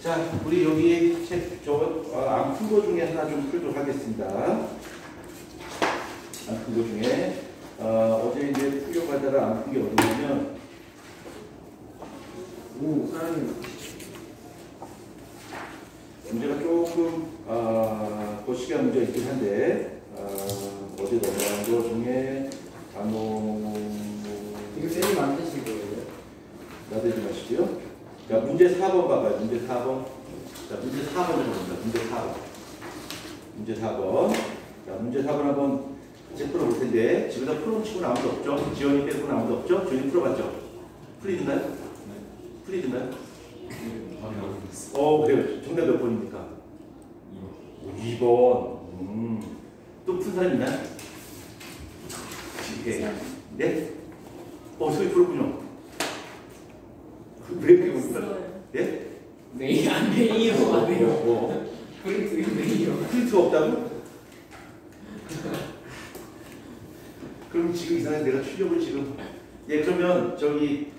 자, 우리 여기 안 푼 거 중에 하나 좀 풀도록 하겠습니다. 안 푼 거 중에 어제 이제 풀려고 하다가 안 푼 게 어디냐면 문제가 조금 거시기한 문제가 있긴 한데 어제 넘어간 거 중에 이거 쌤이 만드신 거예요? 나대지 마시고요. 자, 문제 4번 봐봐요. 문제 4번. 자, 문제 4번을 봅니다. 문제 4번. 문제 4번. 자, 문제 4번 한번 같이 풀어볼 텐데, 집에다 풀어본 친구는 아무도 없죠? 지원이 빼고는 아무도 없죠? 지원이 풀어봤죠? 풀리던가요? 네. 풀리던가요? 그래요. 정답 몇 번입니까? 2번. 또 푼 사람 있나요? 네? 소위 풀었군요. 왜 이렇게 못풀어요? 예? 메이 안 메이로 안 해요. 프린트 메이로. 프린트가 없다고? 그럼 지금 이상하게 내가 출력을 지금 그러면 저기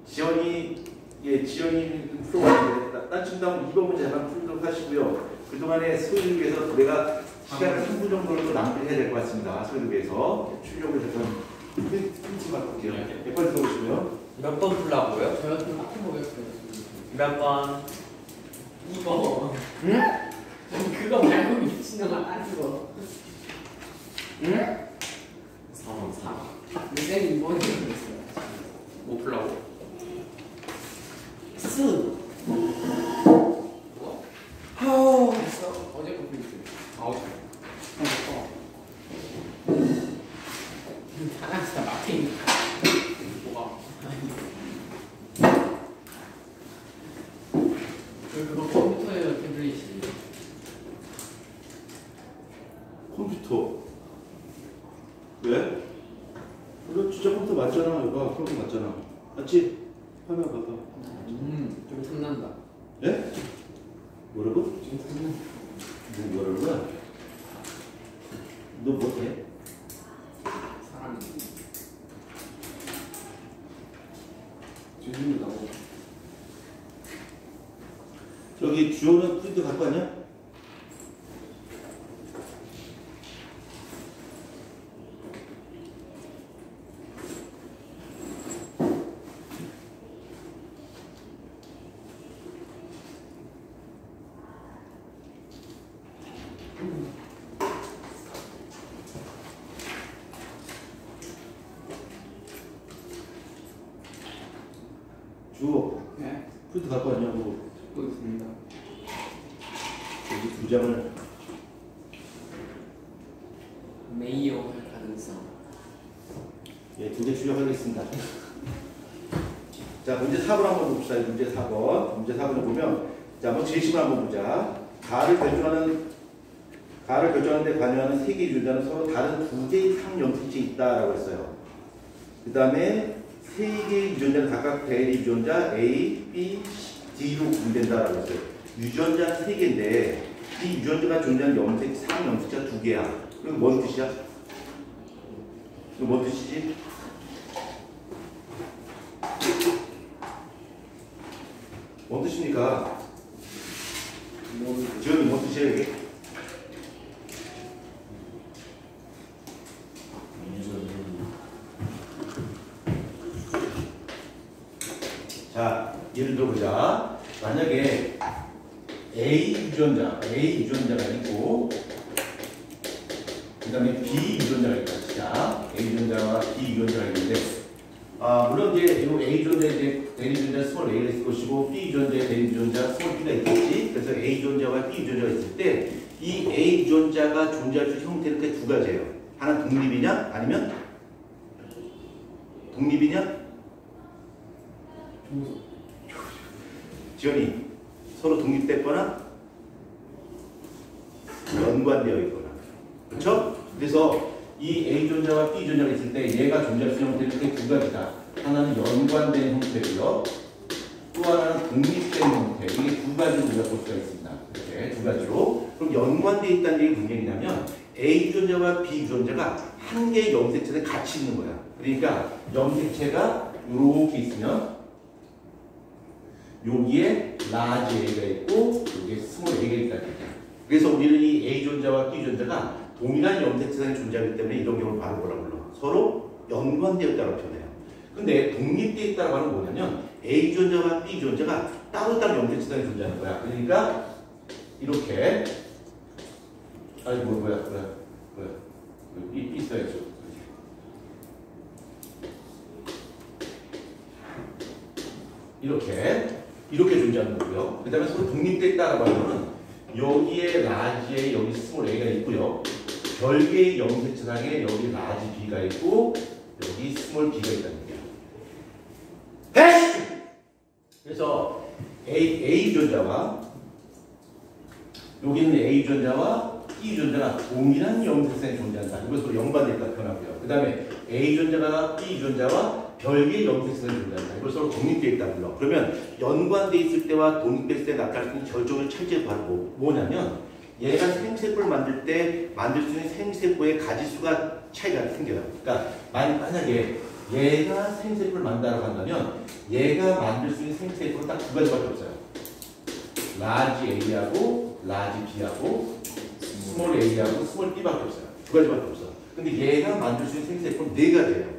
지연이 풀어봤는데 딴 친구랑 2번 문제 잠깐 풀도록 하시고요. 그동안에 소위를 위해서 내가 시간을 3분 정도를 낭비해야 될 것 같습니다. 소위를 위해서 출력을 잠깐 프린트 바꿀게요. 몇 번 들어보시고요. 몇 번 풀라고요? 제가 좀 바꿔 보겠어요. 몇 번? 2번. 응? 그거 말고 미친놈아 따지고. 응? 4번 4. 근데 쌤이 2번이 그랬어요. 뭐 풀라고? 스. 뭐? 하우. 했어? 어제 거 프린트. 다 진짜 막히니까. 뭐가? 그거 컴퓨터에 태블릿이. 컴퓨터. 왜? 이거 진짜 컴퓨터 맞잖아. 이거 컴퓨터 맞잖아. 맞지? 화면 봐봐. 좀 탐난다. 예? 뭐라고? 좀 탐난다. 뭐라는 거야? 너 못해? 사람이. 주인이 나오고. 저기 주호는 프린트 갖고 왔냐? 주호 네. 프린트 갖고 왔냐고. 듣고 있습니다. 여기 두 장을 메이어 할 가능성. 두 개 출력하겠습니다. 자, 문제 4번 한번 봅시다. 문제 4번. 문제 4번을 보면, 자, 한번 제시만 한번 보자. 가를 결정하는 데 관여하는 세 개의 유전자는 서로 다른 두 개의 상염색체 있다라고 했어요. 그 다음에 세 개의 유전자는 각각 대리 유전자 A, B, D로 구분된다라고 했어요. 유전자 세 개인데 이 유전자가 존재하는 상염색체가 두 개야. 그럼 뭔 뜻이야? 이거 뭔 뜻이지? 뭔 뜻입니까? 지금이 뭔 뜻이에요, 이게? 자, 예를 들어보자. 만약에 A 유전자가 있고, 그 다음에 B 유전자가 있다. 자, A 유전자와 B 유전자가 있는데, 물론 이제 이 A 유전자의 대리 유전자 스몰 A가 있을 것이고, B 유전자의 대리 유전자 스몰 B가 있겠지. 그래서 A 유전자와 B 유전자가 있을 때, 이 A 유전자가 존재할 수 있는 형태는 그 두 가지예요. 하나는 독립이냐, 아니면 독립이냐? 지연이 서로 독립됐거나 연관되어 있거나, 그렇죠? 그래서 이 A 유전자와 B 유전자가 있을 때 얘가 존재할 수 있는 형태는 두 가지다. 하나는 연관된 형태고요, 또 하나는 독립된 형태. 이게 두 가지로 우리가 볼 수가 있습니다. 이렇게 두 가지로. 그럼 연관되어 있다는 얘기 무슨 얘기냐면 A 유전자와 B 유전자가 한 개의 염색체에 같이 있는 거야. 그러니까 염색체가 이렇게 있으면 여기에 라지 A가 있고 여기에 스몰 A가 있다는 얘기야. 그래서 우리는 이 A 존재와 B 존재가 동일한 염색체상에 존재하기 때문에 이런 경우를 바로 뭐라 불러? 서로 연관되어 있다고 표현해요. 근데 독립되어 있다고 하는 건 뭐냐면 A 존재와 B 존재가 따로따로 염색체상에 존재하는 거야. 그러니까 이렇게 아니 뭐야 있어야죠. 이렇게 존재하는 거고요. 그 다음에 서로 독립되어 있다고 하는 거는 여기에 라지 A, 여기 스몰 A가 있고요. 별개의 염색체상에 여기 라지 B가 있고 여기 스몰 B가 있다는 얘기야. 그래서 A 유전자와 여기 있는 A 유전자와 B 유전자가 동일한 염색체상에 존재한다. 이것으로 연관됐다 표현하고요. 그 다음에 A 유전자가 B 유전자와 별개의 염색체상에 존재한다. 이걸 서로 독립되어 있다고요. 그러면 연관되어 있을 때와 독립됐을 때 나타날 수 있는 결정적 차이점이 바로 뭐냐면 얘가 생세포를 만들 때 만들 수 있는 생세포의 가지수가 차이가 생겨요. 그러니까 만약에 얘가 생세포를 만들라고 한다면 얘가 만들 수 있는 생세포는 딱 두 가지밖에 없어요. 라지 A하고 라지 B하고 스몰 A하고 스몰 B밖에 없어요. 두 가지밖에 없어. 근데 얘가 만들 수 있는 생세포는 네 가지예요.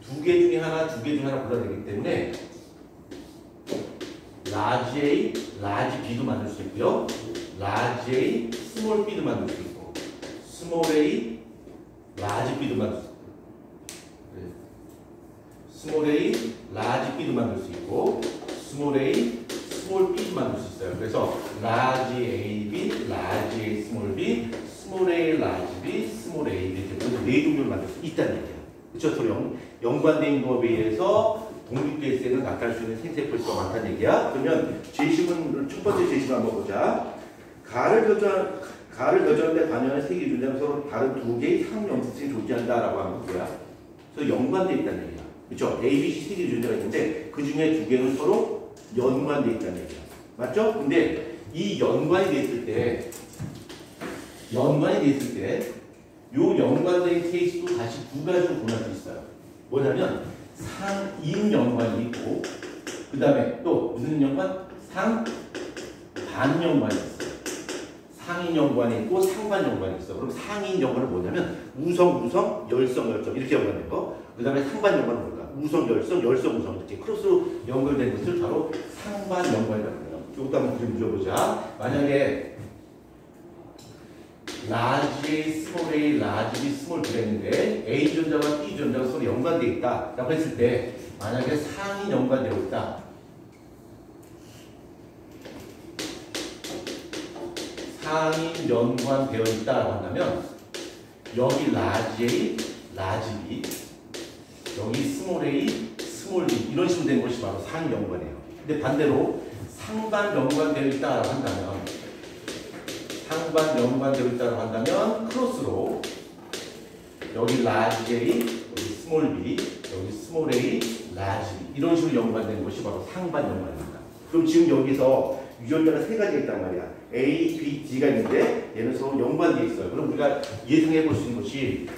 두 개 중에 하나, 두 개 중에 하나 골라야 되기 때문에 라지 A, 라지 B도 만들 수 있고요. 라지 A, 스몰 B도 만들 수 있고 스몰 A, 라지 B도 만들 수 있고 스몰 A, 라지 B도 만들 수 있고 스몰 A, 스몰 B도 만들 수 있어요. 그래서 라지 A, B, 라지 A, 스몰 B, 스몰 A, 라지 B, 스몰 A, B 이렇게 네 종류를 만들 수 있다는 얘기예요. 그렇죠? 서로 연관된 것에 의해서 독립될 때는 나타날 수 있는 생세포 수가 많다는 얘기야. 그러면 제시문 첫 번째 제시문 한번 보자. 가를 여전한데 반영하는 세개 유전자는 서로 다른 두 개의 상염색체이 존재한다라고 하는 거야. 그래서 연관되어 있다는 얘기야. 그렇죠? A, B, C 세 개 유전자가 있는데 그 중에 두 개는 서로 연관되어 있다는 얘기야. 맞죠? 근데 이 연관이 돼 있을 때 요 연관된 케이스도 다시 두 가지로 보낼 수 있어요. 뭐냐면 상인 연관이 있고 그 다음에 또 무슨 연관? 상반 연관이 있어요. 상인 연관이 있고 상반 연관이 있어. 그럼 상인 연관은 뭐냐면 우성, 열성 이렇게 연관된 거. 그 다음에 상반 연관은 뭘까? 우성, 열성, 이렇게 크로스로 연결된 것을 바로 상반 연관이라고 해요. 이것도 한번 그림 그려보자. 만약에 라지 A, 스몰 A, 라지 B, 스몰 B가 있는데 A 유전자와 B 유전자가 서로 연관되어 있다 라고 했을 때 만약에 상이 연관되어 있다. 상이 연관되어 있다라고 한다면 여기 라지 A, 라지 B 여기 스몰 A, 스몰 B 이런 식으로 된 것이 바로 상이 연관이에요. 근데 반대로 상반 연관되어 있다라고 한다면 상반 연관되어 있다고 한다면 크로스로 여기 라지 A, 여기 스몰 B, 여기 스몰 A, 라지 B 이런 식으로 연관된 것이 바로 상반 연관입니다. 그럼 지금 여기서 유전자가 세 가지가 있단 말이야. A, B, D가 있는데 얘는 서로 연관되어 있어요. 그럼 우리가 예상해 볼 수 있는 것이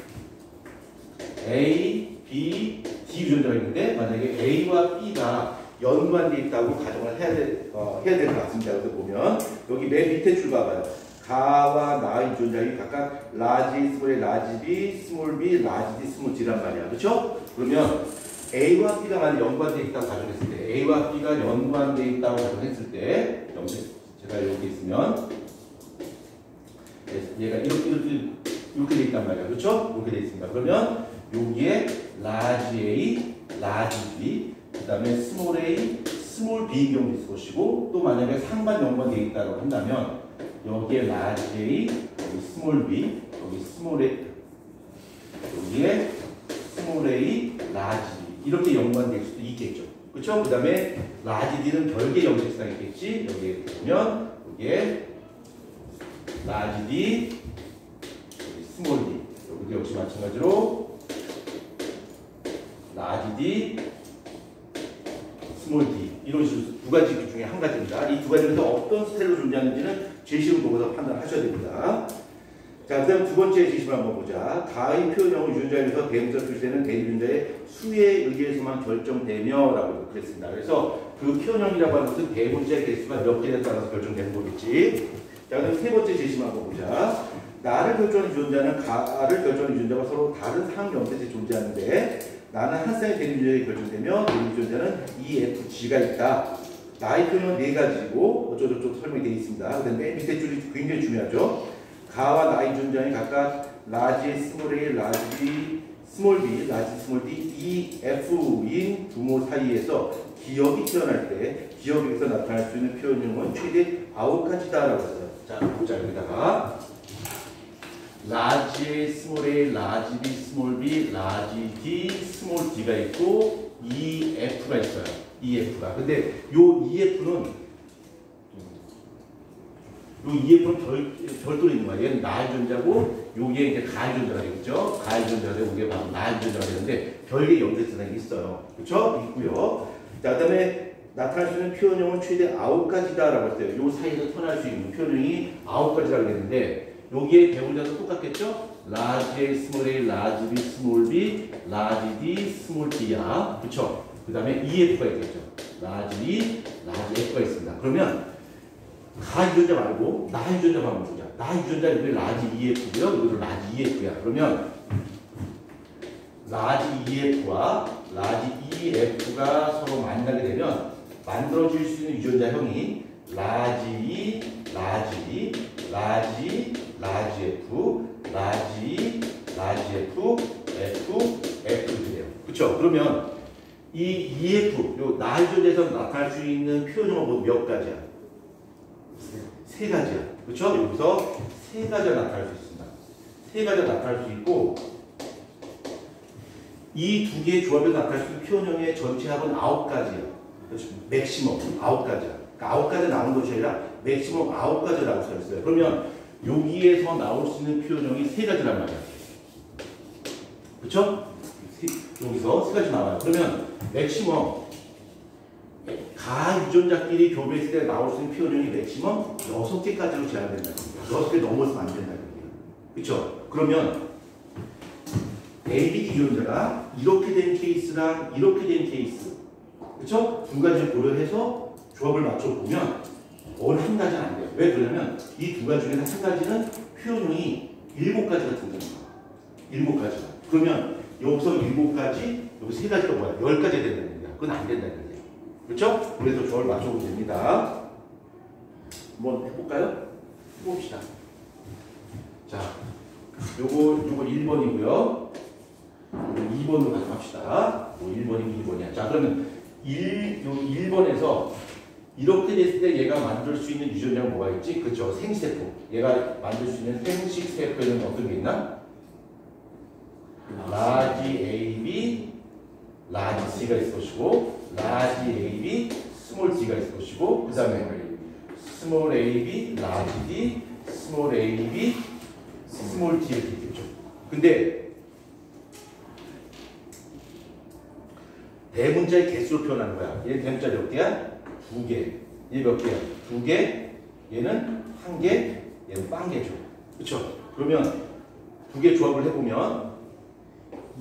A, B, D 유전자가 있는데 만약에 A와 B가 연관되어 있다고 가정을 해야 될 것 같습니다. 그래서 보면 여기 맨 밑에 줄 봐봐요. 가와 나 유전자들이 각각 라지, 스몰 A, 라지 B, 스몰 B, 라지 D, 스몰 D란 말이야. 그렇죠? 그러면 A와 B가 만약 연관되어 있다고 가정했을 때 A와 B가 연관되어 있다고 가정했을 때 제가 여기 있으면 얘가 이렇게 돼 있단 말이야. 그렇죠? 이렇게 돼 있습니다. 그러면 여기에 라지 A, 라지 B 그 다음에 스몰 A, 스몰 B인 경우도 있을 것이고 또 만약에 상반 연관되어 있다고 한다면 여기에 라지 A, 여기 스몰 B, 여기 스몰 A, 여기에 스몰 A, 라지 B 이렇게 연관될 수도 있겠죠. 그렇죠? 그 다음에 라지 D는 별개 염색상이 있겠지. 여기에 보면 여기에 라지 D, 여기 스몰 D 여기 역시 마찬가지로 라지 D, 스몰 D 이런 식으로 두 가지 중에 한 가지입니다. 이 두 가지에서 어떤 스타일로 존재하는지는 제시로 보고서 판단하셔야 됩니다. 자, 그 다음 두 번째 지시를 한번 보자. 가의 표현형은 유전자에서 대문자 표시되는 대리분자의 수에 의해서만 결정되며 라고 그랬습니다. 그래서 그 표현형이라고 하는 것은 대문자의 개수가 몇 개에 따라서 결정되는 거겠지. 자, 그다음 세 번째 제시만 한번 보자. 나를 결정하는 유전자는 가를 결정하는 유전자가 서로 다른 상황 연대에 존재하는데 나는 한 쌍의 대리분자에 결정되며 대리분자는 EFG가 있다. 나의 표현은 네 가지고 어쩌고저쩌고 설명이 되어 있습니다. 그다음에 밑에 줄이 굉장히 중요하죠. 가와 나의 유전자는 각각 라지, 스몰 a, 라지 b, 스몰 b, 라지, 스몰 d, e, f인 부모 사이에서 기억이 태어날 때 기억에서 나타날 수 있는 표현형은 최대 9가지다라고 했어요. 자, 보자. 여기다가 라지 스몰 a, 라지 b, 스몰 b, 라지 d, 스몰 d가 있고 EF가 있어요. EF가. 근데 요 EF는 요 EF는 별도로 있는 거야. 얘는 나 유전자고 요게 이제 가 유전자가 되겠죠. 가 유전자가 되고 이게 바로 나 유전자가 되는데 별개 연대선상이 있어요. 그렇죠? 있고요. 자, 그다음에 나타날 수 있는 표현형은 최대 9가지다라고 했어요. 요 사이에서 태어날 수 있는 표현형이 9가지라고 했는데 여기에 배분자도 똑같겠죠? 라지 A, 스몰 a, 라지 b, 스몰 b, 라지 d, 스몰 d야. 그렇죠? 그다음에 EF가 있겠죠. 라지 E, 라지 F가 있습니다. 그러면 가 유전자 말고 나 유전자 한번 보자. 나 유전자 여기 라지 EF고요. 여기도 라지 EF야. 그러면 라지 EF와 라지 EF가 서로 만나게 되면 만들어질 수 있는 유전자형이 라지 E, 라지 E, 라지, 라지 F, 라지 E, 라지 F, F, F 돼요. 그렇죠? 그러면 이 EF, 요 나 유전자에서 나타날 수 있는 표현형은 몇 가지야? 세 가지야. 그렇죠? 여기서 세 가지가 나타날 수 있습니다. 세 가지가 나타날 수 있고 이 두 개의 조합에서 나타날 수 있는 표현형의 전체 합은 9가지야. 그렇죠? 맥시멈 9가지야. 그러니까 9가지 나온 것이 아니라 맥시멈 9가지라고 써 있어요. 그러면 여기에서 나올 수 있는 표현형이 세 가지란 말이야. 그렇죠? 여기서 세 가지 나와요. 그러면 맥시멈 가 유전자끼리 교배했을 때 나올 수 있는 표현형이 맥시멈 6개까지로 제한된다. 6개 넘어서면 안 된다. 그렇죠? 그러면 ABD 유전자가 이렇게 된 케이스랑 이렇게 된 케이스, 그렇죠? 두 가지를 고려해서 조합을 맞춰보면 어느 한 가지는 안 돼요. 왜 그러냐면 이 두 가지 중에서 한 가지는 표현형이 7가지가 등장합니다. 7가지가. 그러면 여기서 7가지, 여기 세 가지가 뭐야? 10가지 된다는 얘기야. 그건 안 된다는 얘기야. 그렇죠? 그래서 조합을 맞춰보면 됩니다. 한번 해볼까요? 해봅시다. 자, 요거 1번이고요. 2번으로 가져갑시다. 1번이면 2번이야. 자, 그러면 1번에서 이렇게 됐을 때 얘가 만들 수 있는 유전자가 뭐가 있지? 그렇죠. 생식세포. 얘가 만들 수 있는 생식세포에는 어떤 게 있나? 라지 AB, 라지 C가 있을 것이고, 라지 AB, 스몰 D가 있을 것이고, 그 다음에 스몰 AB, 라지 D, 스몰 AB, 스몰 D 이렇게 있겠죠. 근데 대문자의 개수로 표현하는 거야. 얘 대문자 몇 개야? 2개. 얘 몇 개야? 2개. 얘는 1개. 얘는 빵개죠. 그렇죠? 그러면 두 개 조합을 해보면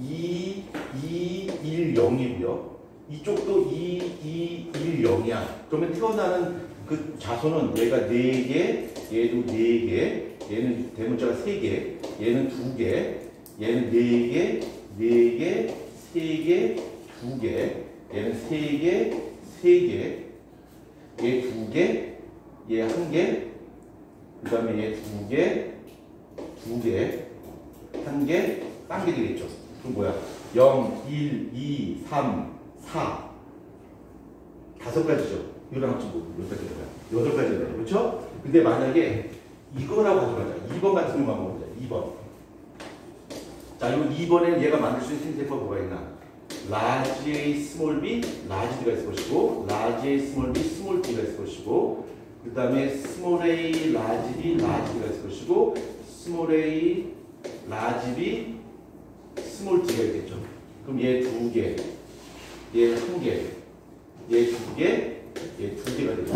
2, 2, 1, 0이고요. 이쪽도 2, 2, 1, 0이야. 그러면 태어나는 그 자손은 얘가 4개, 얘도 4개, 얘는 대문자가 3개, 얘는 2개, 얘는 4개, 4개, 3개, 2개, 얘는 3개, 3개, 얘 2개, 얘 1개, 그 다음에 얘 2개, 2개, 1개, 딴 게 되겠죠. 그럼 뭐야? 0, 1, 2, 3, 4. 5가지죠. 이거랑 합치면 몇 가지가? 8가지가. 그렇죠? 근데 만약에 이거라고 가져가자. 2번 같은 경우 한번 보자. 2번. 자, 이 2번에 얘가 만들 수 있는 생세포가 뭐가 있나? 라지 A, 스몰 b, 라지 D가 있을 것이고, 라지 A, 스몰 b, 스몰 D가 있을 것이고, 그 다음에 스몰 A, 라지 B, 라지 D가 있을 것이고, 스몰 A, 라지 B, 스몰 D가 있겠죠. 그럼 얘 2개, 얘 1개, 얘 2개, 얘 2개가 되죠.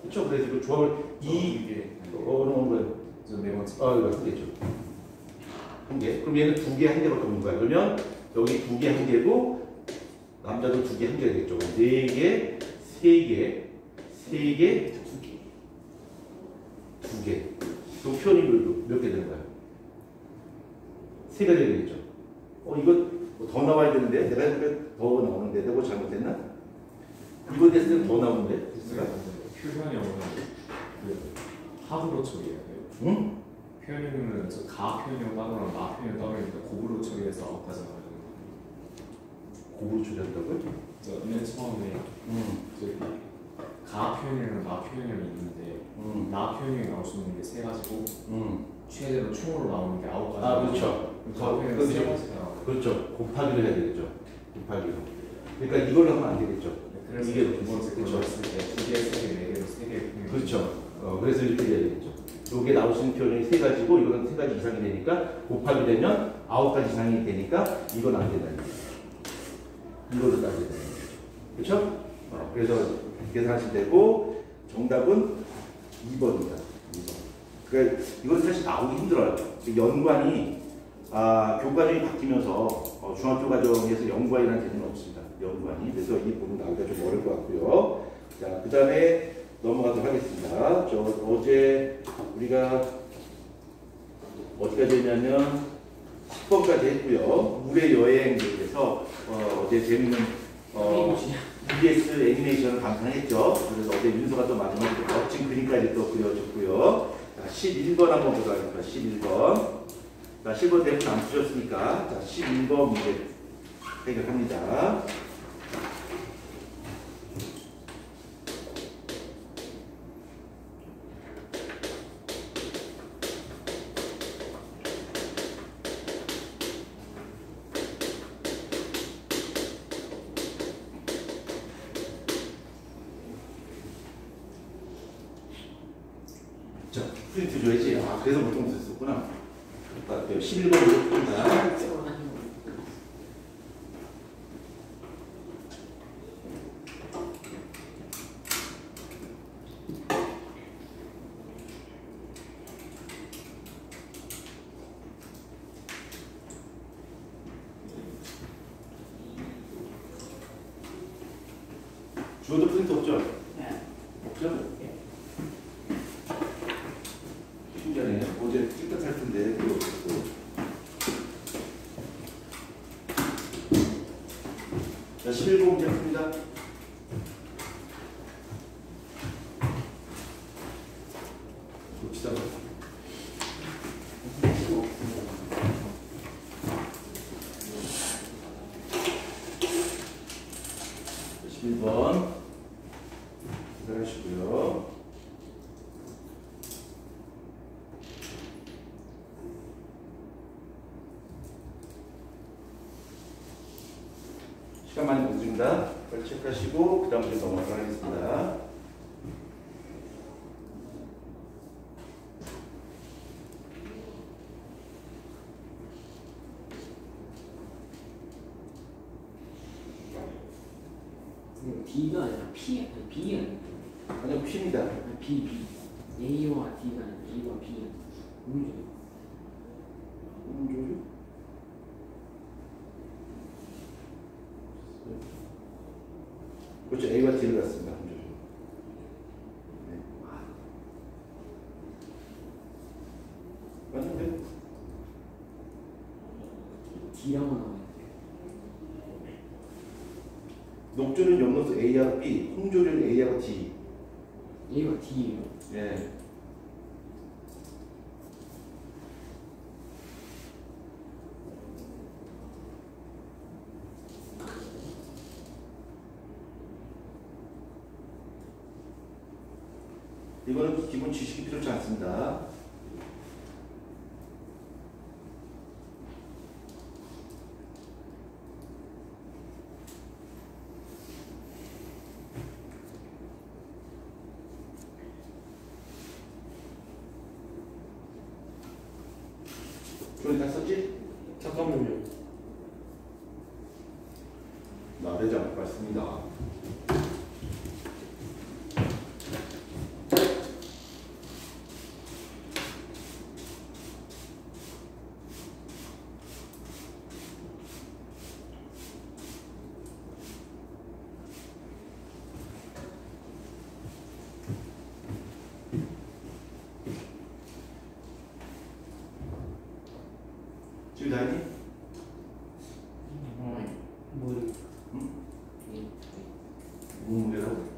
그렇죠? 그래서 그 조합을 이게 어느 저 네 번째. 이거 되겠죠. 한 개. 그럼 얘는 두 개, 한 개밖에 없는 거야. 그러면 여기 두 개, 한 개고 남자도 두 개, 한 개 되겠죠. 네 개, 세 개, 세 개, 두 개. 두 개. 그럼 표현이 몇 개 되는 거야? 세 개 되겠죠. 이거 더 나와야 되는데 내가 해보니까 더 나오는데 내가 뭐 잘못했나? 이거 됐을 때 더 나오는데 됐을까? 표현형은 그 합으로 처리해야 돼요. 응? 표현형은 가 표현형 따로랑 나 표현형 따로 있는데 곱으로 처리해서 아웃까지 나가는 거예요. 곱으로 처리한다고요? 맨 처음에 저기 가 표현형이랑 나 표현형이 있는데 나 표현형이 나올 수 있는 게 세 가지고 최대로 총으로 나오는 게 아홉 가지. 아, 그렇죠. 가 표현형 세 가지가 나와요. 그렇죠. 곱하기를 해야 되겠죠. 곱하기로. 그러니까 이걸로 하면 안 되겠죠. 그래서 이게 두 번째 걸 그렇죠. 했을 때 두 개, 세 개, 네 개로 세 개. 그렇죠. 그래서 이렇게 해야 되겠죠. 요게 나올 수 있는 표현이 세 가지고 이거는 세 가지 이상이 되니까 곱하기 되면 아홉 가지 이상이 되니까 이건 안 된다는 거죠. 이걸로 따져야 되는 거죠. 그렇죠? 그래서 계산하시면 되고 정답은 2번입니다. 2번. 그러니까 이건 사실 나오기 힘들어요. 연관이 교과정이 바뀌면서 중학교 과정에서 연관이라는 개념은 없습니다. 연관이. 그래서 이 부분 나오기가 좀 어려울 것 같고요. 자, 그 다음에 넘어가도록 하겠습니다. 어제 우리가 어디까지 했냐면 10번까지 했고요. 물의 여행에 대해서 어제 재밌는 EBS 애니메이션을 감상했죠. 그래서 어제 윤서가 또 마지막으로 멋진 그림까지 또 그려줬고요. 자, 11번 한번 보도록 하겠습니다. 11번. 자, 10번 대부분 안 푸셨으니까 자, 11번 문제 해결합니다. 자, 프린트 줘야지. 그래서 보통 썼었구나. 11번으로 푼다. 주어도 프린트 없죠? 네. 없죠? 신기하네. 어제 깨끗할 텐데 그거 없었고. 자, 11번 문제 풉니다. 봅시다. 11번 기다리시고요. 시간 많이 못 줍니다. 빨리 체크하시고 그 다음 주에 넘어가도록 하겠습니다. D가 아니라 P, B가 아니요, P입니다. 아니라 B. A와 D가 아니라 B와 B가 음조류? 그렇죠. A와 D를 갖습니다. 음조류. 네. 맞는데? D라고 나와요. 녹조류는 염노수 A하고 B, 홍조류는 A하고 D. A와 D예요. 예. 이거는 기본 지식이 필요치 않습니다. 조언 다 썼지? 잠깐만요. 나대장 맞습니다. 공무배라고.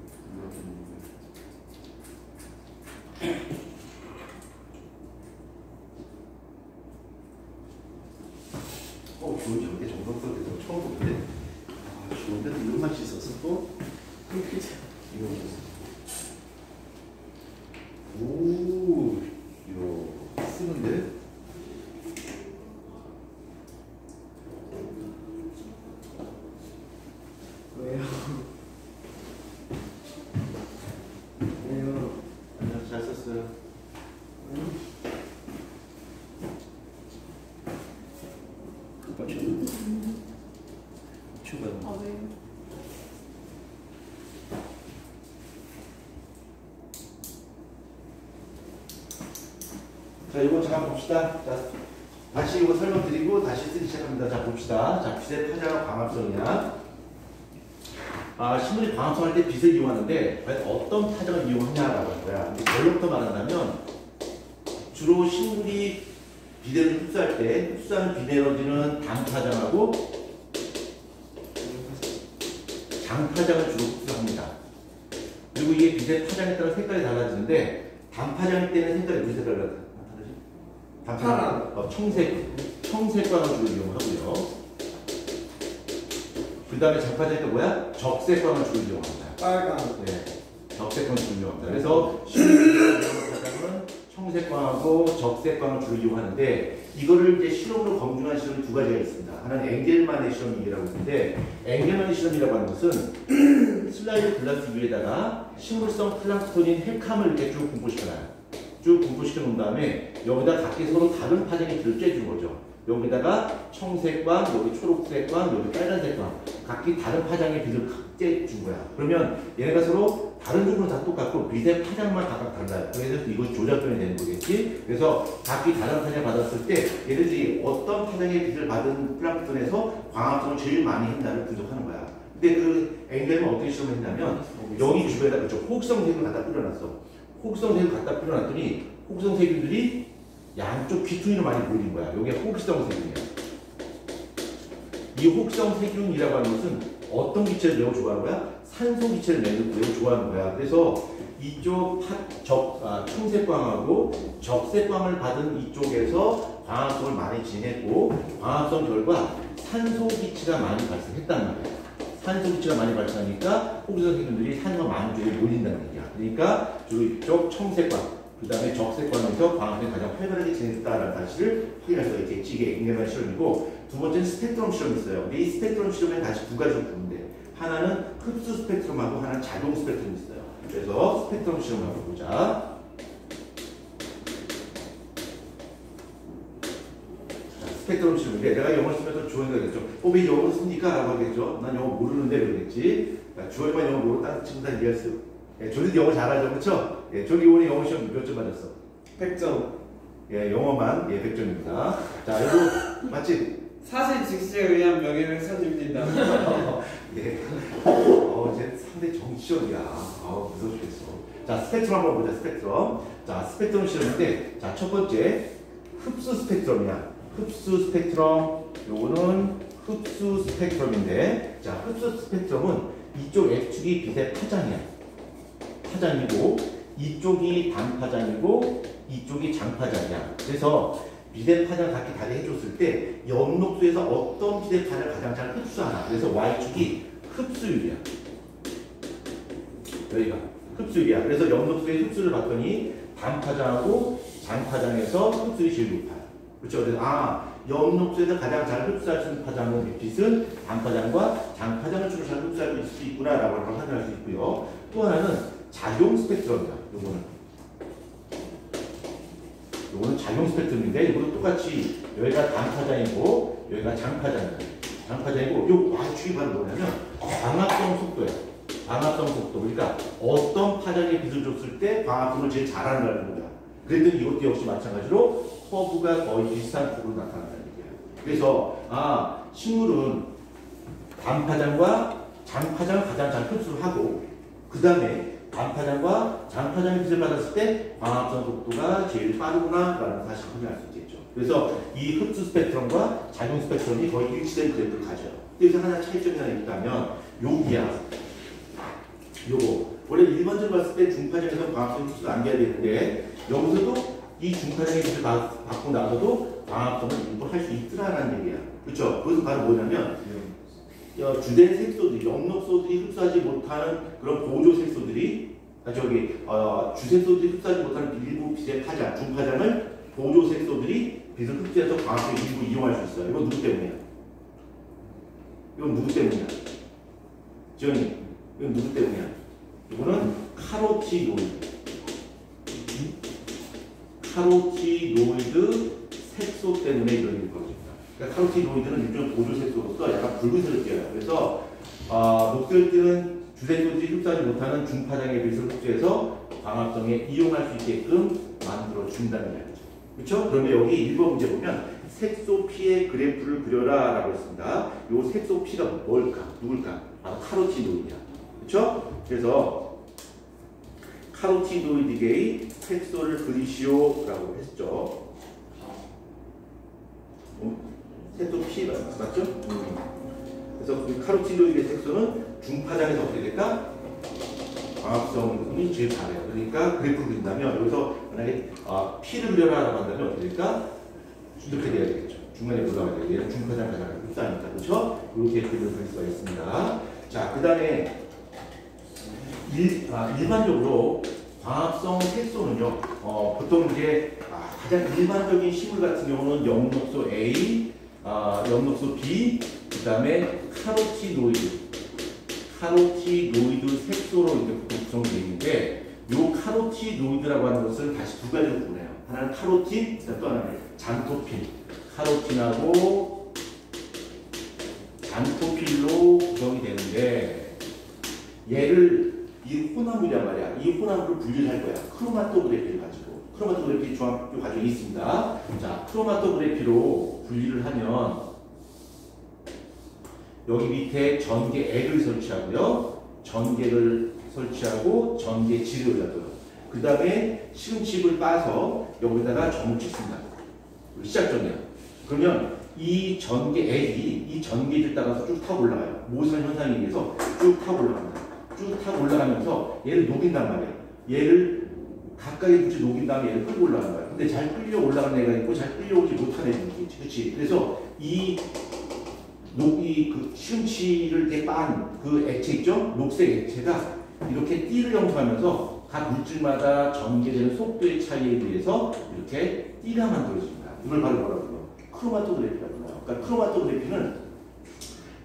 좋은 정대 정도 때도 처음 보는데 좋은데도 이런 맛이 있었어 또? 이거 오, 이거 쓰는데? 왜요? 왜요? 아니요, 잘 썼어요. 아, 왜요? 자, 이거 잠깐 봅시다. 자, 다시 이거 설명드리고 다시 쓰기 시작합니다. 자, 봅시다. 자, 빛의 파장 광합성이야. 식물이 광합성할 때 빛을 이용하는데 과연 어떤 파장을 이용하냐라고 할 거야. 근데 결론부터 말한다면 주로 식물이 비대를 흡수할 때 흡수하는 빛 에너지는 단파장하고 장파장을 주로 흡수합니다. 그리고 이게 빛의 파장에 따라 색깔이 달라지는데 단파장일 때는 색깔이 무슨 색깔로 나타나지? 파란. 청색광을 주로 이용하고요. 그 다음에 장파장이 또 뭐야? 적색광을 주로 이용합니다. 빨강. 네, 적색광을 주로 이용합니다. 그래서 실험을 파장은 청색광하고 적색광을 주로 이용하는데 이거를 이제 실험으로 검증한 실험이 두 가지가 있습니다. 하나는 엥겔만의 실험이라고 있는데 엥겔만의 실험이라고 하는 것은 슬라이드 글라스 위에다가 식물성 플랑크톤인 헬캄을 이렇게 쭉 분포시켜놔요. 쭉 분포시켜 놓은 다음에 여기다 각기 서로 다른 파장의 빛을 쬐준 거죠. 여기다가 청색광, 여기 초록색광, 여기 빨간색광 각기 다른 파장의 빛을 쬐준 거야. 그러면 얘네가 서로 다른 쪽으로 다 똑같고 빛의 파장만 각각 달라요. 그래서 이것이 조작전이 되는 거겠지. 그래서 각기 다른 파장을 받았을 때 얘네들이 어떤 파장의 빛을 받은 플랑크톤에서 광합성을 제일 많이 했나를 분석하는 거야. 근데 그 엥겔은 어떻게 실험을 했냐면 여기 주변에다 그렇죠. 호흡성 세균을 갖다 뿌려놨어. 호흡성 세균을 갖다 뿌려놨더니 호흡성 세균들이 양쪽 귀퉁이로 많이 몰린 거야. 이게 호흡성 세균이야. 이 호흡성 세균이라고 하는 것은 어떤 기체를 매우 좋아하는 거야? 산소 기체를 매우 좋아하는 거야. 그래서 이쪽 청색광하고 적색광을 받은 이쪽에서 광합성을 많이 지냈고 광합성 결과 산소 기체가 많이 발생했단 말이야. 산소 기체가 많이 발생하니까 호흡성 세균들이 산소가 많은 쪽에 몰린다는 얘기야. 그러니까 주로 이쪽 청색광 그 다음에 적색광에서 광합성이 가장 활발하게 진행됐다는 사실을 확인할 수가 있겠지. 이게 엥겔만 실험이고 두 번째는 스펙트럼 실험이 있어요. 근데 이 스펙트럼 실험에 다시 두 가지로 부르는데 하나는 흡수 스펙트럼하고 하나는 작용 스펙트럼이 있어요. 그래서 스펙트럼 실험을 한번 보자. 스펙트럼 실험인데 내가 영어 쓰면 또 주원이가 되겠죠. 왜 영어 씁니까? 라고 하겠죠. 난 영어 모르는데 그러겠지. 주원이만 영어 모르고 다른 친구들 이해할 수. 예, 조리도 영어 잘하죠. 그렇죠? 예, 조리 오늘 영어 시험 몇 점 맞았어? 100점. 예, 영어만 100점입니다. 자, 이거 맞지? 사실 즉시에 의한 명예를 사줍니다. 예. 쟤 상당히 정치적이야. 무서워 죽겠어. 자, 스펙트럼 한번 보자, 스펙트럼. 자, 스펙트럼 실험인데, 자, 첫 번째, 흡수 스펙트럼이야. 흡수 스펙트럼, 요거는 흡수 스펙트럼인데, 자, 흡수 스펙트럼은 이쪽 X축이 빛의 파장이야. 파장이고, 이쪽이 단파장이고, 이쪽이 장파장이야. 그래서 빛의 파장을 각기 다르게 해줬을 때 염록소에서 어떤 빛의 파장을 가장 잘 흡수하나. 그래서 Y축이 흡수율이야. 여기가 흡수율이야. 그래서 염록소의 흡수를 봤더니 단파장하고 장파장에서 흡수율이 제일 높아요. 그렇죠? 그래서 염록소에서 가장 잘 흡수할 수 있는 파장은 빛은 단파장과 장파장을 주로 잘 흡수할 수 있구나라고 확인할 수 있고요. 또 하나는 작용 스펙트럼이다. 요거는 작용 스펙트럼인데 이것도 똑같이 여기가 단파장이고 여기가 장파장이고 요 Y축이 바로 뭐냐면 광합성 속도예요. 광합성 속도. 그러니까 어떤 파장에 빛을 줬을 때 광합성을 제일 잘하는 거야. 그랬더니 이것도 역시 마찬가지로 커브가 거의 비슷한 쪽으로 나타난다는 얘기야. 그래서 식물은 단파장과 장파장을 가장 잘 흡수를 하고 그 다음에 단파장과 장파장의 빛을 받았을 때 광합성 속도가 제일 빠르구나라는 사실을 확인할 수 있겠죠. 그래서 이 흡수 스펙트럼과 작용 스펙트럼이 거의 일치된 그래프를 가져요. 여기서 하나 차이점이 하나 있다면 여기야. 요거 원래 일반적으로 봤을 때 중파장에서 광합성 흡수를 안 돼야 되는데 여기서도 이 중파장의 흡수를 받고 나서도 광합성을 일부 할 수 있더라라는 얘기야. 그렇죠? 그것은 바로 뭐냐면 주된 색소들이 영록소들이 흡수하지 못하는 그런 보조 색소들이 주색소들이 흡수하지 못하는 일부 빛의 파장, 중파장을 보조 색소들이 빛을 흡수해서 광합성을 일부 이용할 수 있어요. 이건 누구 때문이야? 이건 누구 때문이야? 지원이, 이건 누구 때문이야? 이거는 카로티노이드 색소 때문에 이런 겁니다. 그러니까 카로티노이드는 일종의 보조 색소로서 약간 붉은색을 띄어요. 그래서 녹색을 띄는 주색소들이 흡수하지 못하는 중파장의 빛을 흡수해서 광합성에 이용할 수 있게끔 만들어 준다는 이야기죠. 그렇죠? 그런데 여기 1번 문제 보면 색소 P의 그래프를 그려라 라고 했습니다. 이 색소 P가 뭘까? 누굴까? 카로티노이드야. 그렇죠? 그래서 카로티노이드계의 색소를 그리시오 라고 했죠. 색소 P가 맞죠? 그래서 그 카로티노이드의 색소는 중파장에서 어떻게 될까? 광합성이 제일 잘해요. 그러니까 그래프를 그린다면 여기서 만약에 P를 그려라 라고 한다면 어떻게 될까? 이렇게 돼야 되겠죠. 중간에 올라가야 돼요. 얘는 중파장 가장 흡사하니까. 그렇죠? 이렇게 그림을 그릴 수가 있습니다. 자, 그 다음에 일반적으로 광합성 색소는요, 보통 이제 가장 일반적인 식물 같은 경우는 영록소 A, 영록소 B, 그 다음에 카로티노이드 색소로 이렇게 구성되어 있는데, 이 카로티노이드라고 하는 것을 다시 두 가지로 구분해요. 하나는 카로틴, 또 하나는 잔토핀. 카로틴하고 잔토핀로 구성이 되는데, 얘를 이 혼합물이란 말이야. 이 혼합물을 분리를 할 거야. 크로마토그래피를 가지고. 크로마토그래피 중학교 과정이 있습니다. 자, 크로마토그래피로 분리를 하면 여기 밑에 전개액을 설치하고요. 전개를 설치하고 전개질을 올려둬요. 그 다음에 시금칩을 빠서 여기다가 점을 찍습니다. 시작점이야. 그러면 이 전개액이 이 전개질 따라서 쭉 타고 올라가요. 모순 현상에 의해서 쭉 타고 올라갑니다. 쭉 타고 올라가면서 얘를 녹인단 말이야. 얘를 가까이 붙여 녹인 다음에 얘를 끌고 올라가는 거야. 근데 잘 끌려 올라가는 애가 있고 잘 끌려오지 못하는 애가 있지. 그렇지? 그래서 그 시금치를 이렇게 빤 그 액체 있죠? 녹색 액체가 이렇게 띠를 형성하면서 각 물질마다 전개되는 속도의 차이에 의해서 이렇게 띠가 만들어집니다. 이걸 바로 뭐라고 불러? 크로마토그래피라고 불러요. 그러니까 크로마토그래피는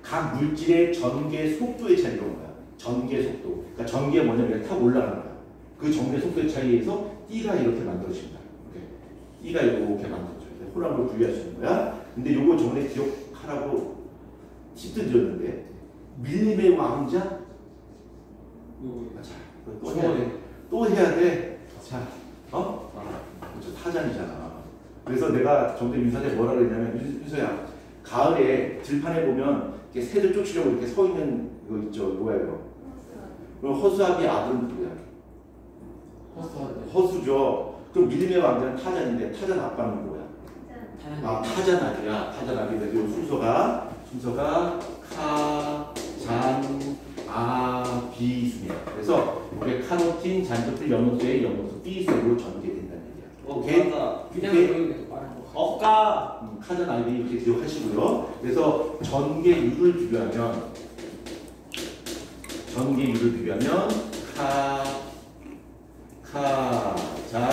각 물질의 전개 속도의 차이로 온 거야. 전개 속도. 그러니까 전개가 뭐냐면 타고 올라가는 거야. 그 전개 속도의 차이에 의해서 띠가 이렇게 만들어집니다. 띠가 이렇게 만들어져요. 혼합으로 분리할 수 있는 거야. 근데 요거 저번에 기억하라고 팁도 드렸는데 밀림의 왕자? 자, 또 해야 돼. 또 해야 돼. 자, 그렇죠. 타잔이잖아. 그래서 내가 저번에 윤서한테 뭐라 그랬냐면, 윤서야, 가을에 들판에 보면 이렇게 새들 쫓으려고 이렇게 서 있는 거 있죠. 뭐야 이거? 그럼 허수아비의 아들은 누구야? 허수죠. 그럼 밀림의 왕자는 타잔인데 타잔 아빠는 뭐야? 타잔 아니야. 타잔 아비인데 이 순서가 카, 잔, 아, 비 순이야. 그래서 이게 카로틴, 잔토필, 영록소의 영록소 B색으로 전개된다는 얘기야. 오케이? 그냥 카잔 아비 이렇게 기억하시고요. 그래서 전개율을 비교하면 카, 잔,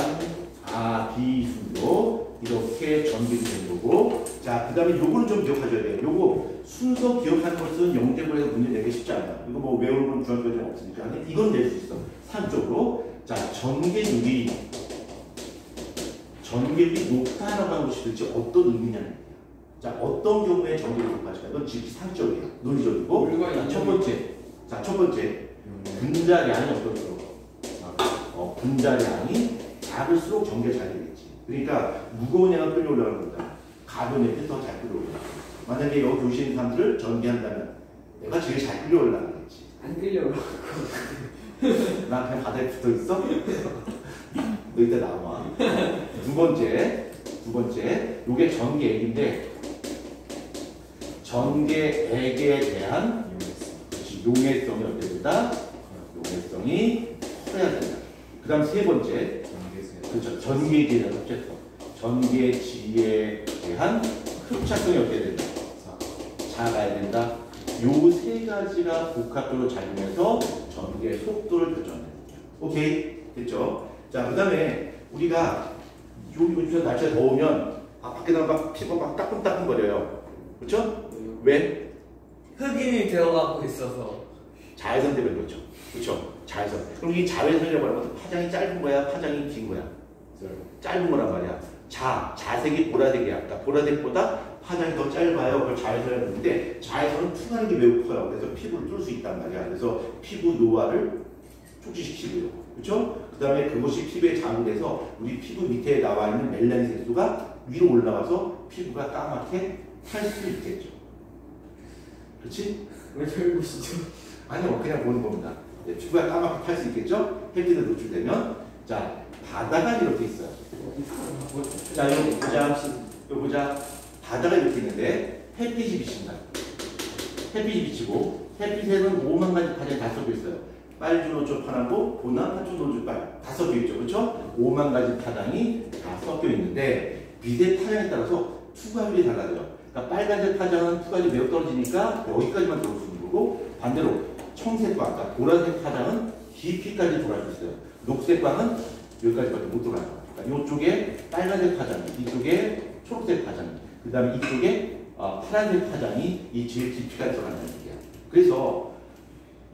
아, 비 순으로 이렇게 전개가 되는 거고. 자, 그 다음에 요거는 좀 기억하셔야 돼요. 요거 순서 기억하는 것은 영재고에서 문제 내기 쉽지 않아요. 이거 뭐 외우는 건 중학교에 없으니까. 근데 이건 낼 수 있어. 산적으로. 자, 전개율이 높다라고 하는 것이 도대체 어떤 의미냐는 얘기야. 자, 어떤 경우에 전개율이 높아질까? 이건 지식상적이에요. 논리적이고. 자, 첫 번째. 분자량이 어떨까? 분자량이 작을수록 전개가 잘 되겠지. 그러니까 무거운 애가 끌려 올라가는 거다. 가벼운 애들이 더 잘 끌려 올라가. 만약에 여기 교시에 있는 사람들을 전개한다면 내가 제일 잘 끌려 올라가겠지. 안 끌려 올라가. 나 그냥 바다에 붙어 있어? 너 이따 나와. 두 번째, 요게 전개액인데 전개액에 대한 용해성이 어떻게 된다? 용해성. 가능성이 커야 된다. 그 다음 세 번째, 그렇죠. 전개지에 대한 흡착성. 전개지에 대한 흡착성이 어떻게 된다? 작아야 된다. 요 세 가지가 복합적으로 작용해서 전개 속도를 결정한다. 오케이? 됐죠? 자, 그 다음에 우리가 요즘 날씨가 더우면 밖에 나가면 피부가 막 따끔따끔거려요. 그렇죠? 왜? 흑인이 되어가고 있어서. 자외선 때문에 그렇죠. 그렇죠? 자외선. 그럼 이 자외선이라고 하면 파장이 짧은 거야? 파장이 긴 거야? 짧은 거란 말이야. 자색이 보라색이야. 그러니까 보라색보다 파장이 더 짧아요. 그걸 자외선이라고 하는데 자외선은 투과하는 게 매우 커요. 그래서 피부를 뚫을 수 있단 말이야. 그래서 피부 노화를 촉진시키고요. 그렇죠? 그 다음에 그것이 피부에 자극돼서 우리 피부 밑에 나와 있는 멜라닌 색소가 위로 올라가서 피부가 까맣게 탈 수 있겠죠. 그렇지? 왜 저러시죠? 아니요, 그냥 보는 겁니다. 네, 피부가 까맣게 탈 수 있겠죠? 햇빛에 노출되면. 자, 바다가 이렇게 있어요. 자, 여기 보자. 바다가 이렇게 있는데 햇빛이 비친다. 햇빛이 비치고 햇빛에는 5만 가지 파장이 다 섞여 있어요. 빨주노초 파나고 보나 파초노초 빨 다 섞여 있죠. 그렇죠? 5만 가지 파장이 다 섞여 있는데 빛의 파장에 따라서 투과율이 달라져요. 그러니까 빨간색 파장은 투과율이 매우 떨어지니까 여기까지만 들어올 수 있는 거고 반대로 청색광, 그러니까 보라색 파장은 깊이까지 돌아갈 수 있어요. 녹색광은 여기까지밖에 못 돌아가요. 그러니까 이쪽에 빨간색 파장이, 이쪽에 초록색 파장이, 그 다음에 이쪽에 파란색 파장이 이 제일 깊이까지 들어간다는 얘기야. 그래서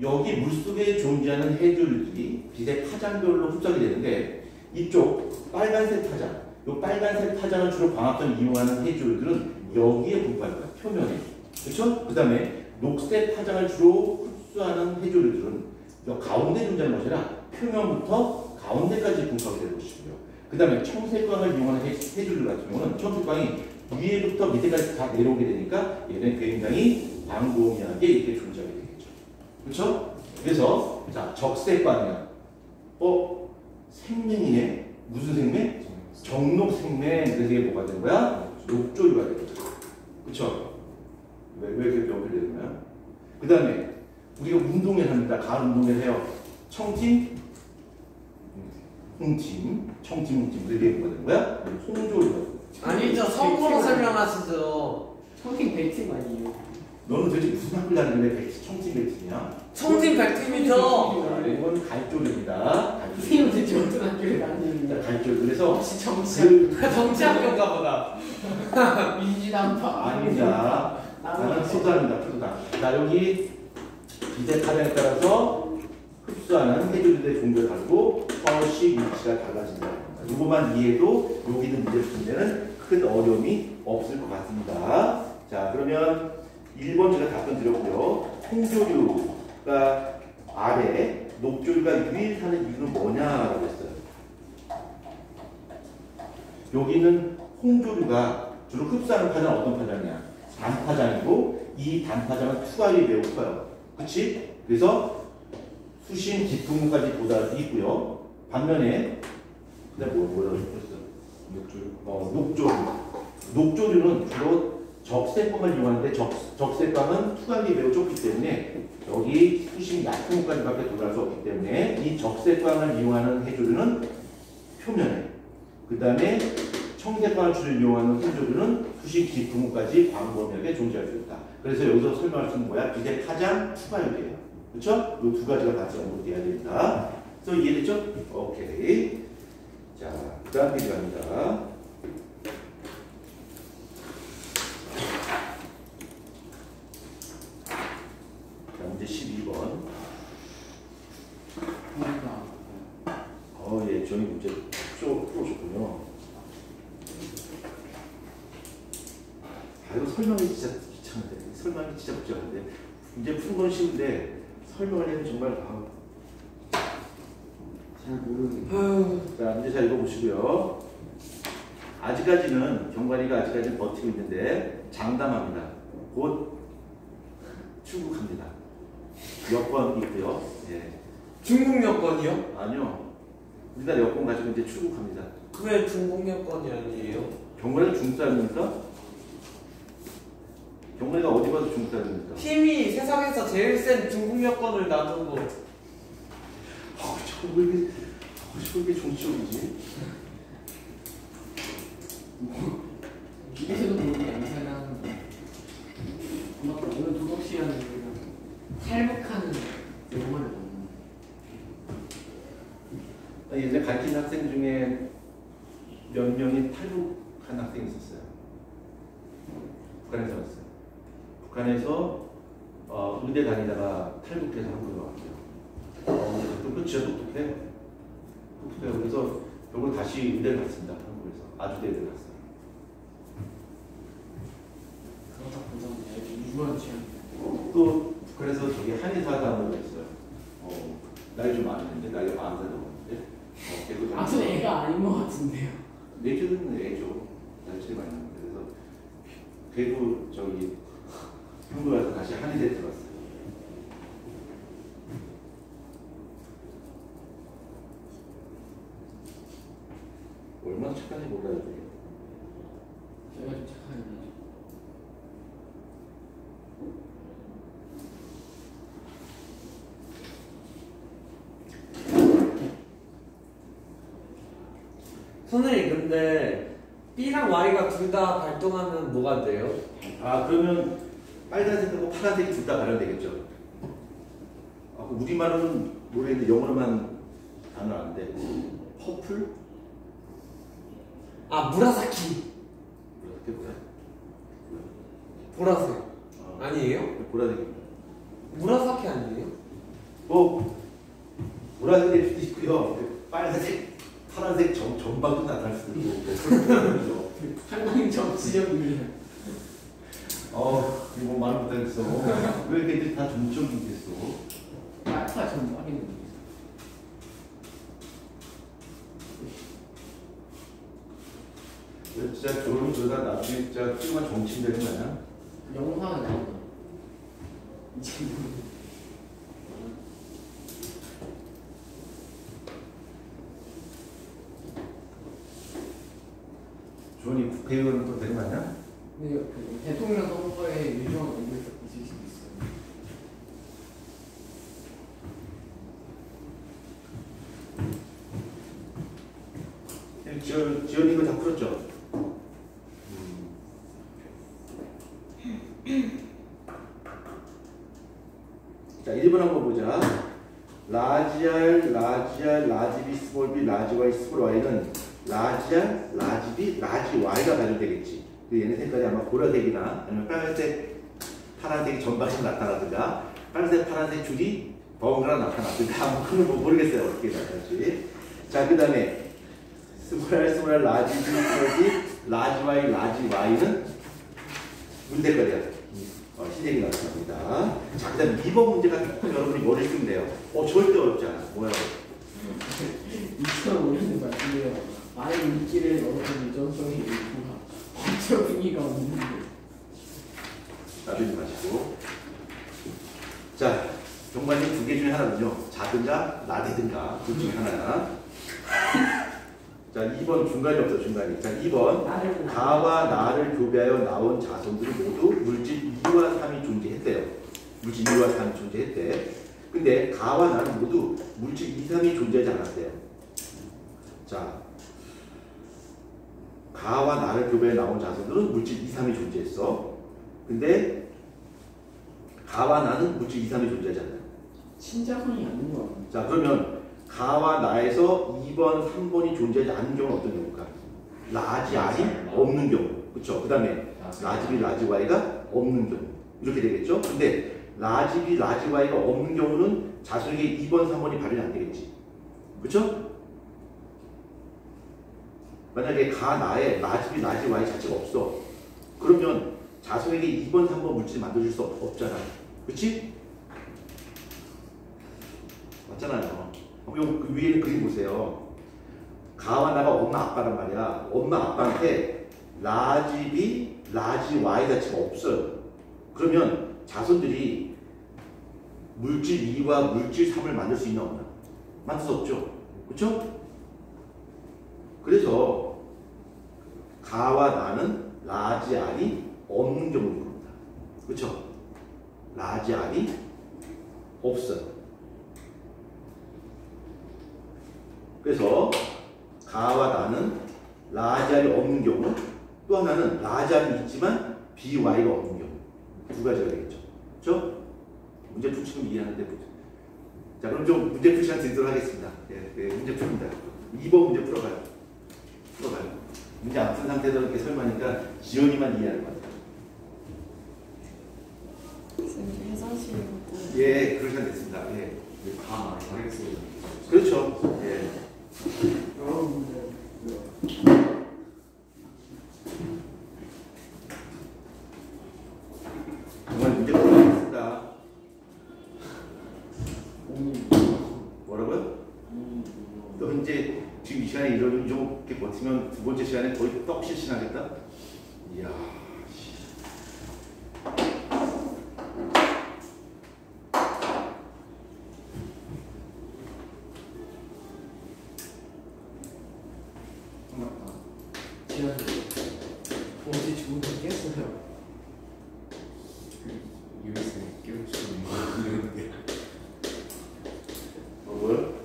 여기 물속에 존재하는 해줄들이 빛의 파장별로 흡착이 되는데 이쪽 빨간색 파장, 이 빨간색 파장을 주로 광합성을 이용하는 해줄들은 여기에 분포할 거야, 표면에. 그렇죠? 그 다음에 녹색 파장을 주로 흡수하는 해줄들은 가운데 존재하는 것이 아니라 표면부터 가운데까지 분포하게 되는 것이고요. 그 다음에 청색광을 이용하는 해줄들 같은 경우는 청색광이 위에부터 밑에까지 다 내려오게 되니까 얘는 굉장히 광범위하게 이렇게 존재하게 되겠죠. 그렇죠? 그래서 자, 적색광이야. 생명이네. 무슨 생명? 정록생명. 그래서 이게 뭐가 되는 거야? 녹조류가 되는 거죠. 그렇죠? 왜 이렇게 연결되는 거야? 그 다음에 우리가 운동회를 합니다. 가을 운동회를 해요. 청팀, 홍팀, 청팀, 홍팀. 이렇게 뭐가 되는 거야? 홍조류가. 아니죠, 성으로 설명하시죠. 청팀 100팀 아니에요? 너는 도대체 무슨 학교 다니는데 청팀 100팀이야? 청팀 100팀이죠. 이건 갈조류입니다. 선생님 대체 어떤 학교를 다니는데? 갈조류. 그래서 혹시 정치 정치학교인가 보다. 민주당파 아닙니다. 나는 소단입니다. 소단. 자, 여기 빛의 파장에 따라서 흡수하는 해줄들의 종류가 다르고 서식 위치가 달라진다. 이거만 이해해도 여기 있는 문제 푸는 데는 큰 어려움이 없을 것 같습니다. 자, 그러면 1번 제가 답변 드렸고요. 홍조류가 아래, 녹조류가 유일하는 이유는 뭐냐라고 했어요. 여기는 홍조류가 주로 흡수하는 파장은 어떤 파장이야? 단파장이고 이 단파장은 투과율이 매우 커요. 그치? 그래서 수심 깊음까지 도달할 수 있고요. 반면에 뭐라고 했어? 녹조류는 주로 적색광을 이용하는데 적색광은 투과율이 매우 좁기 때문에 여기 수심 얕은 곳까지밖에 도달할 수 없기 때문에 이 적색광을 이용하는 해조류는 표면에, 그 다음에 청색광을 주로 이용하는 해조류는 수심 깊은 곳까지 광범위하게 존재할 수 있다. 그래서 여기서 설명할 수 있는 거야. 빛의 파장 투과율이에요. 그렇죠? 이 두 가지가 같이 언급돼야 됩니다. 그래서 이해됐죠? 오케이. 자, 그 다음 페이지 갑니다. 자, 문제 12번. 예, 저희 문제 풀어줬군요. 이거 설명이 진짜 귀찮은데. 설명이 진짜 복잡한데. 문제 푸는 건 쉬운데, 설명하려면 정말, 잘 모르겠어요. 자, 문제 잘 읽어보시고요. 아직까지는 경관이가 아직까지는 버티고 있는데 장담합니다. 곧 출국합니다. 여권 있고요. 예. 중국 여권이요? 아니요. 우리나라 여권 가지고 이제 출국합니다. 왜 중국 여권이 아니에요? 경관이가 중국 사람입니까? 경관이가 어디 가서 중국 사람입니까? 힘이 세상에서 제일 센 중국 여권을 놔두고 왜 이렇게 종치적이지? 집에서도 그렇게 양산하는 거. 고맙다. 오늘 도덕 시간에 우리가 탈북하는 영화를 봤는데. 예전에 가르친 학생 중에 몇 명이 탈북한 학생이 있었어요. 북한에서 왔어요. 북한에서 의대 다니다가 탈북해서 한국으로 왔어요. 또 진짜 똑똑해요. 똑똑해요. 그래서 결국 다시 의대를 갔습니다. 한국에서. 아주대를 갔어요. 그러다 보자 이렇게 유한 취향. 또 북한에서 저기 한의사단으로 했어요. 나이 좀 많은데 나이가 40살 넘었는데. 아무튼 애가 아닌 것 같은데요. 내주는 애죠. 나이 제일 많이 나는데. 그래서 대구 저기 한국에 와서 다시 한의대 들어갔어요. 얼마나 착한지 몰라요. 제가 좀 착하게 되죠. 선생님 근데 B랑 Y가 둘 다 발동하면 뭐가 돼요? 그러면 빨간색하고 파란색이 둘 다 발현되겠죠. 우리말로는 모르겠는데 영어로만 단어 아는데 퍼플? 무라사키. 그게 뭐야? 보라색. 아니에요? 보라색입니다. 무라사키 아니에요? 보라색일 수도 있고요. 빨간색, 파란색 전방도 나타날 수도 있고. 상당히 정치적이에요. 이거 말 못하겠어. 왜 걔들 다 정적이겠어? 알파 전박이는 진짜 졸음 그러다 나중에 진짜 훌륭한 정치인 되는 거 아니야? 영화가 나오나? 이제 주원이 국회의원은 또 되는 거 아니야? 근데 그 대통령 선거에 유정한 얼굴이 있을 수도 있어요. 지원이 이거 다 풀었죠? 자, 1번 한번 보자. 라지 R, 라지 R, 라지 B, 스몰 b, 라지 Y, 스몰 y는 라지 R, 라지 B, 라지 Y가 발현되겠지. 얘네 색깔이 아마 보라색이나 아니면 빨간색, 파란색이 전방에 나타나든가 빨간색, 파란색 줄이 번갈아 나타나든가 그건 모르겠어요. 어떻게 나타날지. 자, 그 다음에 스몰 R, 스몰 R, 라지 B, 스몰 B, 라지 Y, 라지 Y는 문대거리야. 흰색이 나타납니다. 자, 그 다음 2번 문제가 여러분이 머리를 쓰면 돼요. 절대 어렵지 않아. 뭐야? 이처럼 오르는 말인데요. 아예 인기를 얻은 유전성이 있구나. 어쩌 분위기가 없는데. 나중에 마시고. 자, 정관님 2개 중에 하나는요. 자든가 나대든가 둘 중에 하나야. 자, 2번 중간이 없어, 중간이. 자, 2번. 가와 나를 교배하여 나온 자손들이 모두 물질 2와 3이 존재했대요. 물질 2와 3이 존재했대. 근데 가와 나는 모두 물질 2, 3이 존재하지 않았대요. 자, 가와 나를 교배해 나온 자손들은 물질 2, 3이 존재했어. 근데 가와 나는 물질 2, 3이 존재하지 않아요. 친자손이 아닌 거 같아요. 자, 그러면 가와 나에서 2번, 3번이 존재하지 않는 경우는 어떤 경우일까? 라지 R이 없는 경우. 그쵸? 그 다음에 라지 B, 라지 Y가 없는 경우. 이렇게 되겠죠? 근데 라지 B, 라지 Y가 없는 경우는 자손에게 2번, 3번이 발현이 안 되겠지. 그쵸? 만약에 가, 나에 라지 B, 라지 Y 자체가 없어. 그러면 자손에게 2번, 3번 물질 만들어줄 수 없잖아. 그치? 맞잖아요. 그 위에는 그림 보세요. 가와 나가 엄마 아빠란 말이야. 엄마 아빠한테 라지 B, 라지 Y 자체가 없어요. 그러면 자손들이 물질 2와 물질 3을 만들 수 있나 없나? 만들 수 없죠. 그렇죠? 그래서 가와 나는 라지 R이 없는 경우인 겁니다. 그렇죠? 라지 R이 없어요. 그래서 가와 나는 라지알이 없는 경우, 또 하나는 라지알이 있지만 BY가 없는 경우, 두 가지가 되겠죠. 그렇죠? 문제 풀치면 이해하는데. 자, 그럼 좀 문제 풀 시간 드리도록 하겠습니다. 문제 풉니다. 2번 문제 풀어봐요. 문제 안 푼 상태에서 이렇게 설명하니까 지연이만 이해할 것 같아요. 선생님 해상식이고. 예, 그렇게 됐습니다. 예. 다 말을 다르게 쓰고 그렇죠. 예. 정말 문제 풀어보겠습니다. 뭐라고요? 또 이제 지금 이 시간에 이렇게 버티면 두 번째 시간에 거의 떡 실신하겠다? 이야. 어제 죽은 거 깼어요. 유리쌤 깨우치고 있는데 뭐요?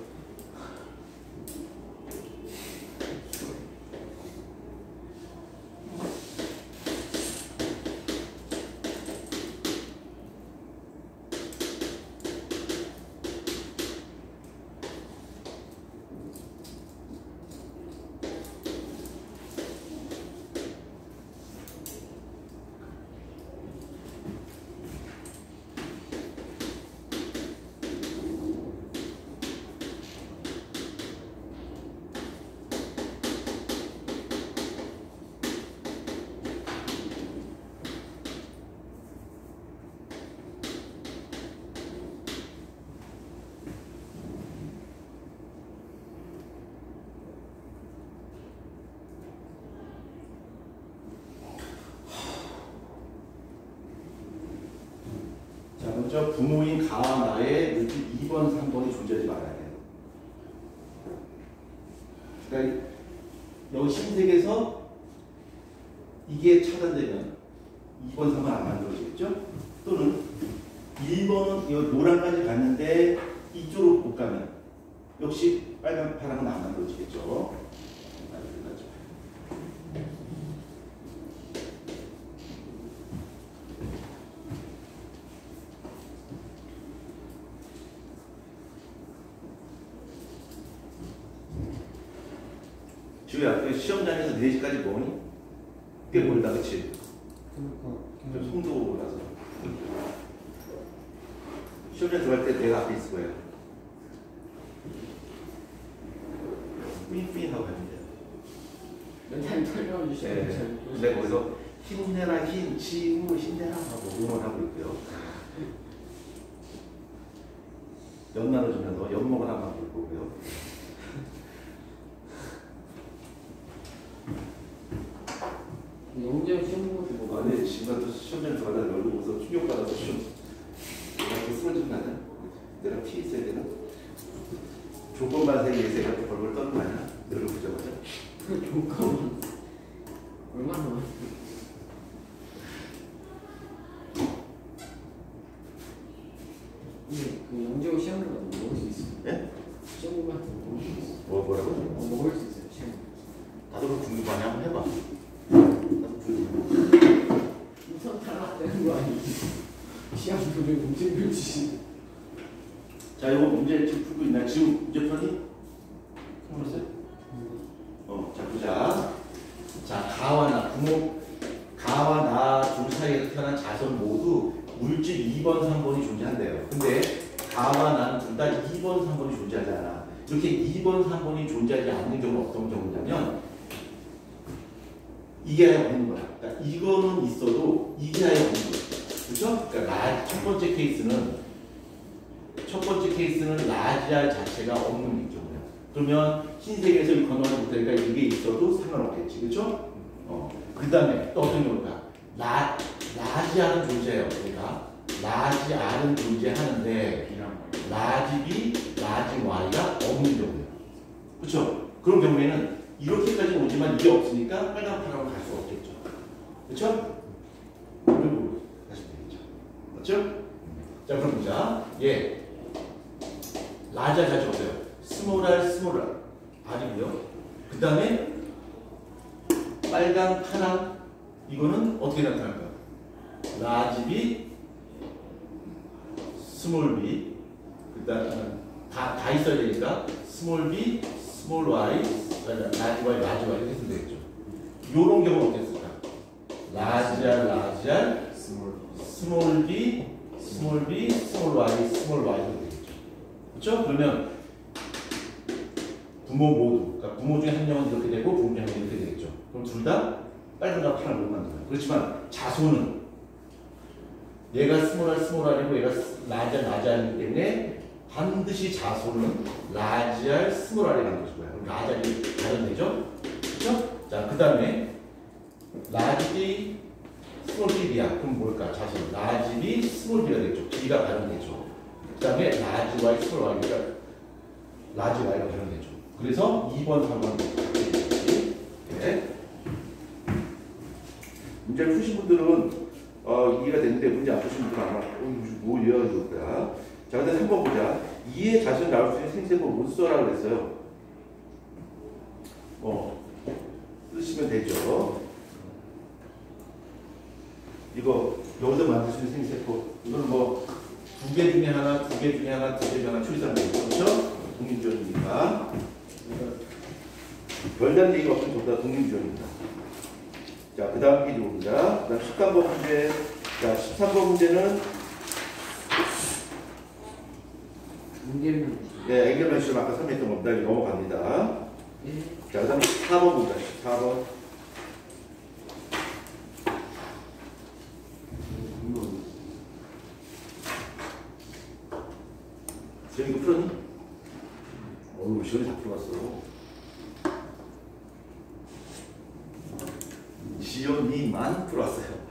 자, 먼저 부모인 가와 나의 물질 2번, 3번이 존재하지 말아야 돼요. 그러니까 여기 신세계에서 이게 차단되면 2번, 3번 안 만들어지겠죠? 또는 1번은 이 노란까지 갔는데 이쪽으로 못 가면 역시 빨간, 파랑은 안 만들어지겠죠? 지우야, 시험장에서 4시까지 뭐니? 꽤 멀다, 그치? 저 송도라서. 시험장 들어갈 때 내가 앞에 있을 거예요. 뿌잉뿌잉 하고 가면 돼요. 맨날 설명해주셔야 네. 내가 거기서 힘내라, 지우, 힘내라 하고 응원하고 있고요. 연 나눠주면서 연 먹으라 막 그럴 거고요. 영재 시험 보고 뭐 아니, 지금도 시험장 들어가다 얼굴 보고서 충격받아서 시험. 내가 또 쓰러지면 나냐? 내가 피해 있어야 되나? 조건만 세계에서 내가 또 벌벌 떠는 거 아니야? 너를 보자마자. 조건 얼마나 근데 그 영재고 시험을 봐도 먹을 수 있어요. 예? 시험 보면 먹을 수 있어요. 뭐라고? 먹을 수 있어요. 시험. 나도 그 궁금하네. 한번 해봐. 나도 궁금해. 우선 탈락되는 거 아니지? 시험 도중에 문제를 주시. 자, 이거 문제 지금 풀고 있나? 지금 문제 풀었니? 풀었어요? 자, 보자. 자, 가와 나, 가와 나 둘 사이에서 태어난 자손 모두 물질 2번, 3번이 존재한대요. 근데 가와 나는 둘 다 2번, 3번이 존재하지 않아. 이렇게 2번, 3번이 존재하지 않는 경우는 어떤 경우냐면 이게 아예 없는 거야. 그러니까 이거는 있어도 이게 아예 없는 거야. 그렇죠? 그러니까 첫 번째 케이스는 라지알 자체가 없는 경우야. 그러면 신세계에서 이 건너는 못하니까 이게 있어도 상관없겠지. 그렇죠? 그 다음에 또 어떤 경우가 라지알은 존재해요. 그러니까 라지알은 존재하는데 라지 B, 라지 Y가 없는 경우예요. 그렇죠? 그런 경우에는 이렇게까지 오지만 이게 없으니까 빨간 파랑으로 갈 수 없겠죠. 그렇죠? 그리고 가시면 되겠죠. 맞죠? 자, 그럼 보자. 예. 라지알 자체 없어요. 스몰 r, R이고요. 그 다음에 빨강, 파랑 이거는 어떻게 나타날까? 라지 B, 스몰 B, 그 다음 다 있어야 되니까 스몰 B, 스몰 Y, 라지 Y, 라지 Y 이렇게 쓰면 되겠죠. 요런 경우는 어땠을까? 라지 R, 라지 R, 스몰 B, 스몰 B, 스몰 Y, 스몰 Y 이렇게 되겠죠. 그렇죠? 그러면 부모 모두, 그러니까 부모 중에 한 명은 이렇게 되고 부모 중에 한 명은 이렇게 되겠죠. 그럼 둘 다 빨간과 파란을 못 만들어요. 그렇지만 자소는 얘가 스몰 R이고 얘가 라지 R이기 때문에 반드시 자소는 라지 R, 스몰 R이 나올 것이고요. 그럼 라지 R이 발현되죠? 그렇죠? 자, 그 다음에 라지 B, 스몰 B야. 그럼 뭘까? 자소는 라지 B, 스몰 B가 되겠죠. B가 발현되죠. 그 다음에 라지 Y, 스몰 Y가 라지 Y가 발현되죠. 그래서 2번, 3번 네. 문제를 푸신 분들은 이해가 되는데 문제 안 푸신 분들은 아마 뭐 이해가 될 거야. 자, 근데 3번 보자. 2의 자신 나올 수 있는 생세법 못 써라 그랬어요. 쓰시면 되죠. 이거 여기서 만들 수 있는 생세법 이거는 뭐 2개 중에 하나, 2개 중에 하나, 2개 중에 하나 추리하는 거죠. 그렇죠? 독립주의니까 별다른 얘기가 없으면 전부 다 독립주의입니다. 자, 그 다음 게 누굽니다. 그 다음 13번 문제. 자, 13번 문제는 앵겔만 시험 아까 설명했던 겁니다. 이거 넘어갑니다. 자, 그 다음 14번 봅니다. 14번. 지금 이거 풀었니? 어우, 시원히 다 풀어봤어. 지연이만 풀어왔어요.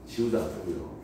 지우도 안 풀고요.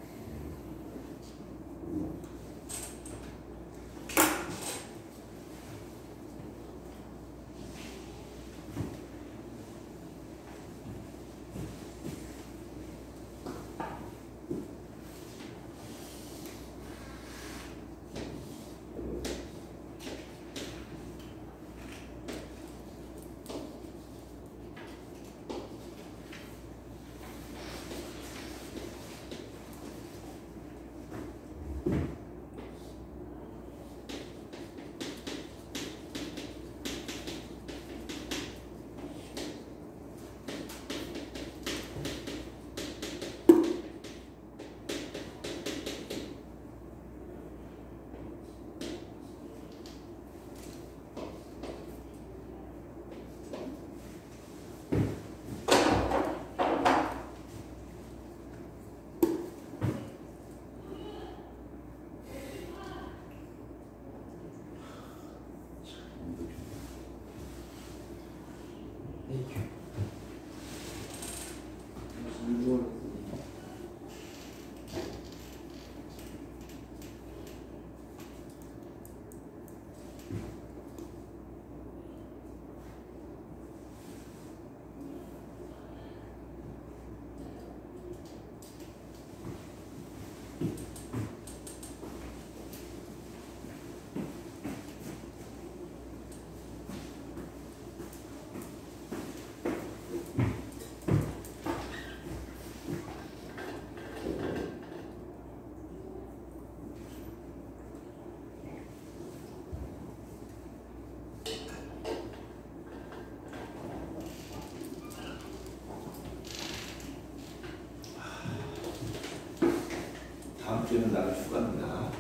다음 주에는 나를 휴가입니다. 다음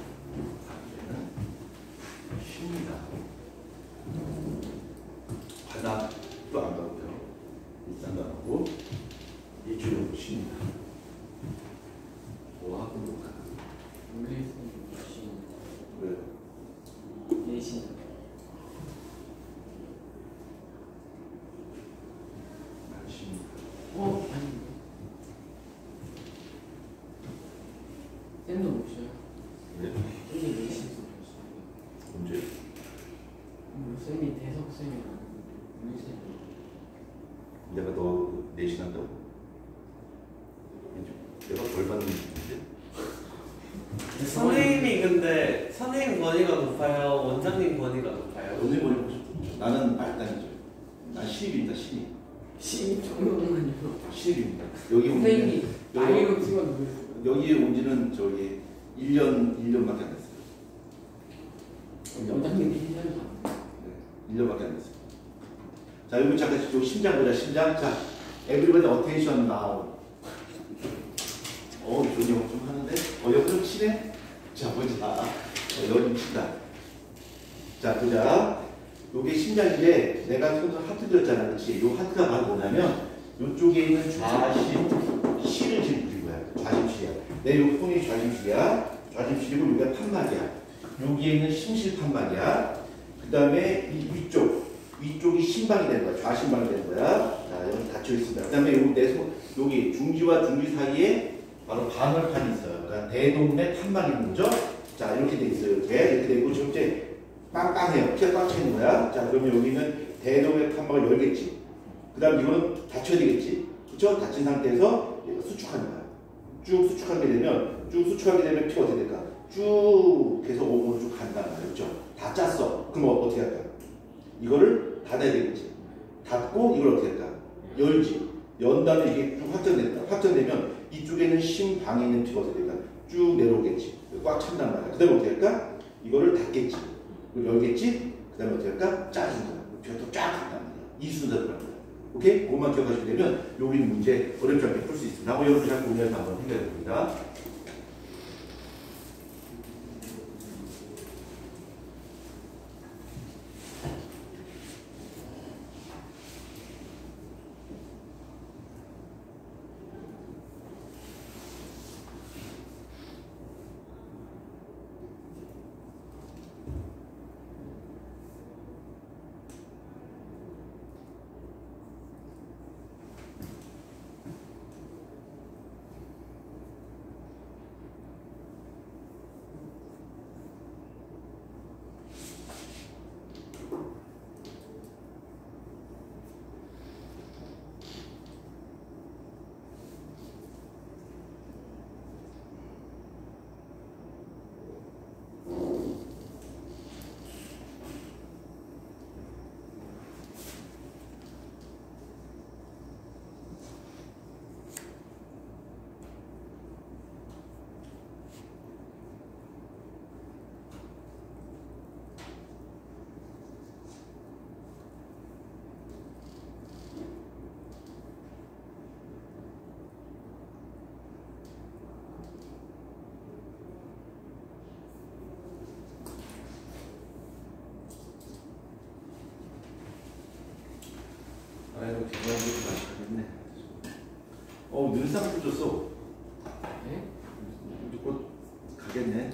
주에는 쉽니다. 바다도 안 가고요. 일산도 안 가고 일주일은 쉽니다. 뭐 하고 못 가나? 왜요? 내신 안 쉽니다. 아니 쌤도 못 쉬어요. 왜? 쌤이 내신 소리 언제? 선생님이 근데 선생님 권위가 높아요? 원장님 권위가 높아요? 오늘 보내고 싶어. 나는 말단이죠. 난 신입입니다. 신입. 신입 정도는요. 신입입니다. 여기 온 선생님이 지는 나이로 찍어주세요. 여기에 온 지는 저기 1년밖에 안 됐어요. 원장님 1년 반. 네, 1년밖에 안 됐어요. 자, 여기 잠깐 요 심장 보자. 심장. 자, everybody attention now. 조니 좀 하는데? 여기 좀 치네? 자, 보자. 여기 좀 친다. 자, 보자. 요게 심장인데 내가 선수 하트 그렸잖아. 그렇지? 요 하트가 바로 뭐냐면 요쪽에 있는 좌심실을 지금 그린 거야. 좌심실이야. 내 요 폰이 좌심실이야. 좌심실이고 여기가 판막이야. 여기에 있는 심실 판막이야. 그 다음에 이 위쪽이 심방이 되는 거야. 좌심방이 되는 거야. 자, 여기 닫혀 있습니다. 그 다음에 요 내 손, 여기 중지와 중지 사이에 바로 반월판이 있어요. 그러니까 대동맥 판막이 있는 거죠. 자, 이렇게 돼 있어요. 이렇게 되고 지금 이제 빵빵해요. 피가 꽉 차 있는 거야. 자, 그러면 여기는 대동맥 판막을 열겠지. 그 다음 이거는 닫혀야 되겠지. 그쵸? 닫힌 상태에서 얘가 수축하는 거야. 쭉 수축하게 되면, 피가 어떻게 될까? 쭉 해서 오므로 쭉 간단 말이야. 그쵸? 다 짰어. 그럼 어떻게 할까? 이거를 닫아야 되겠지. 닫고 이걸 어떻게 할까? 열지. 연 다음에 이게 쭉 확장된다. 확장되면 이쪽에는 심방에 있는 피가 어떻게 될까? 쭉 내려오겠지. 꽉 찬단 말이야. 그 다음에 어떻게 할까? 이거를 닫겠지. 그리고 열겠지? 그 다음에 어떻게 할까? 짜준 거야. 피가 또 쫙 간단 말이야. 이 순서대로 가는 거야. 오케이? 그것만 기억하시게 되면 여기 문제 어렵지 않게 풀 수 있습니다. 하고 여러분 잘 고민해서 한번 해결해 봅니다. 아이고, 죄송한데 맛있겠네. 늘상 풀줬어. 네? 이제 곧 가겠네.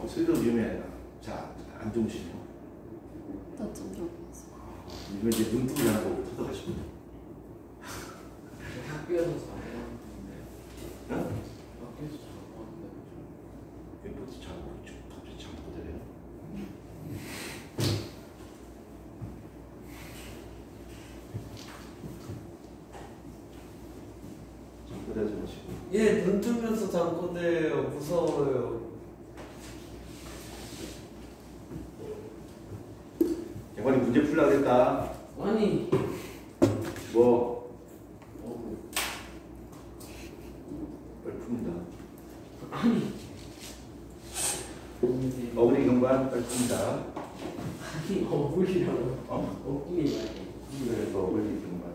슬쩍 위험해. 자, 안 좋으시네요. 나좀 좋았어. 이거 이제 눈 뜨고 자는 거고 터져가시고. 학교에서 자요. 응? 학교에서 자고 왔는데. 왜 자고 있죠? 갑자기 잠고 되래요? 잠고 되지 마시고. 얘 눈 뜨면서 잠꼬대요. 무서워요. 대관이 문제 풀려고 했다. 아니. 뭐? 빨리 풉니다. 아니. 어울리 경관 빨리 풉니다. 아니 어울리라고. 어? 어울리 말고. 그래서 어울리 경관.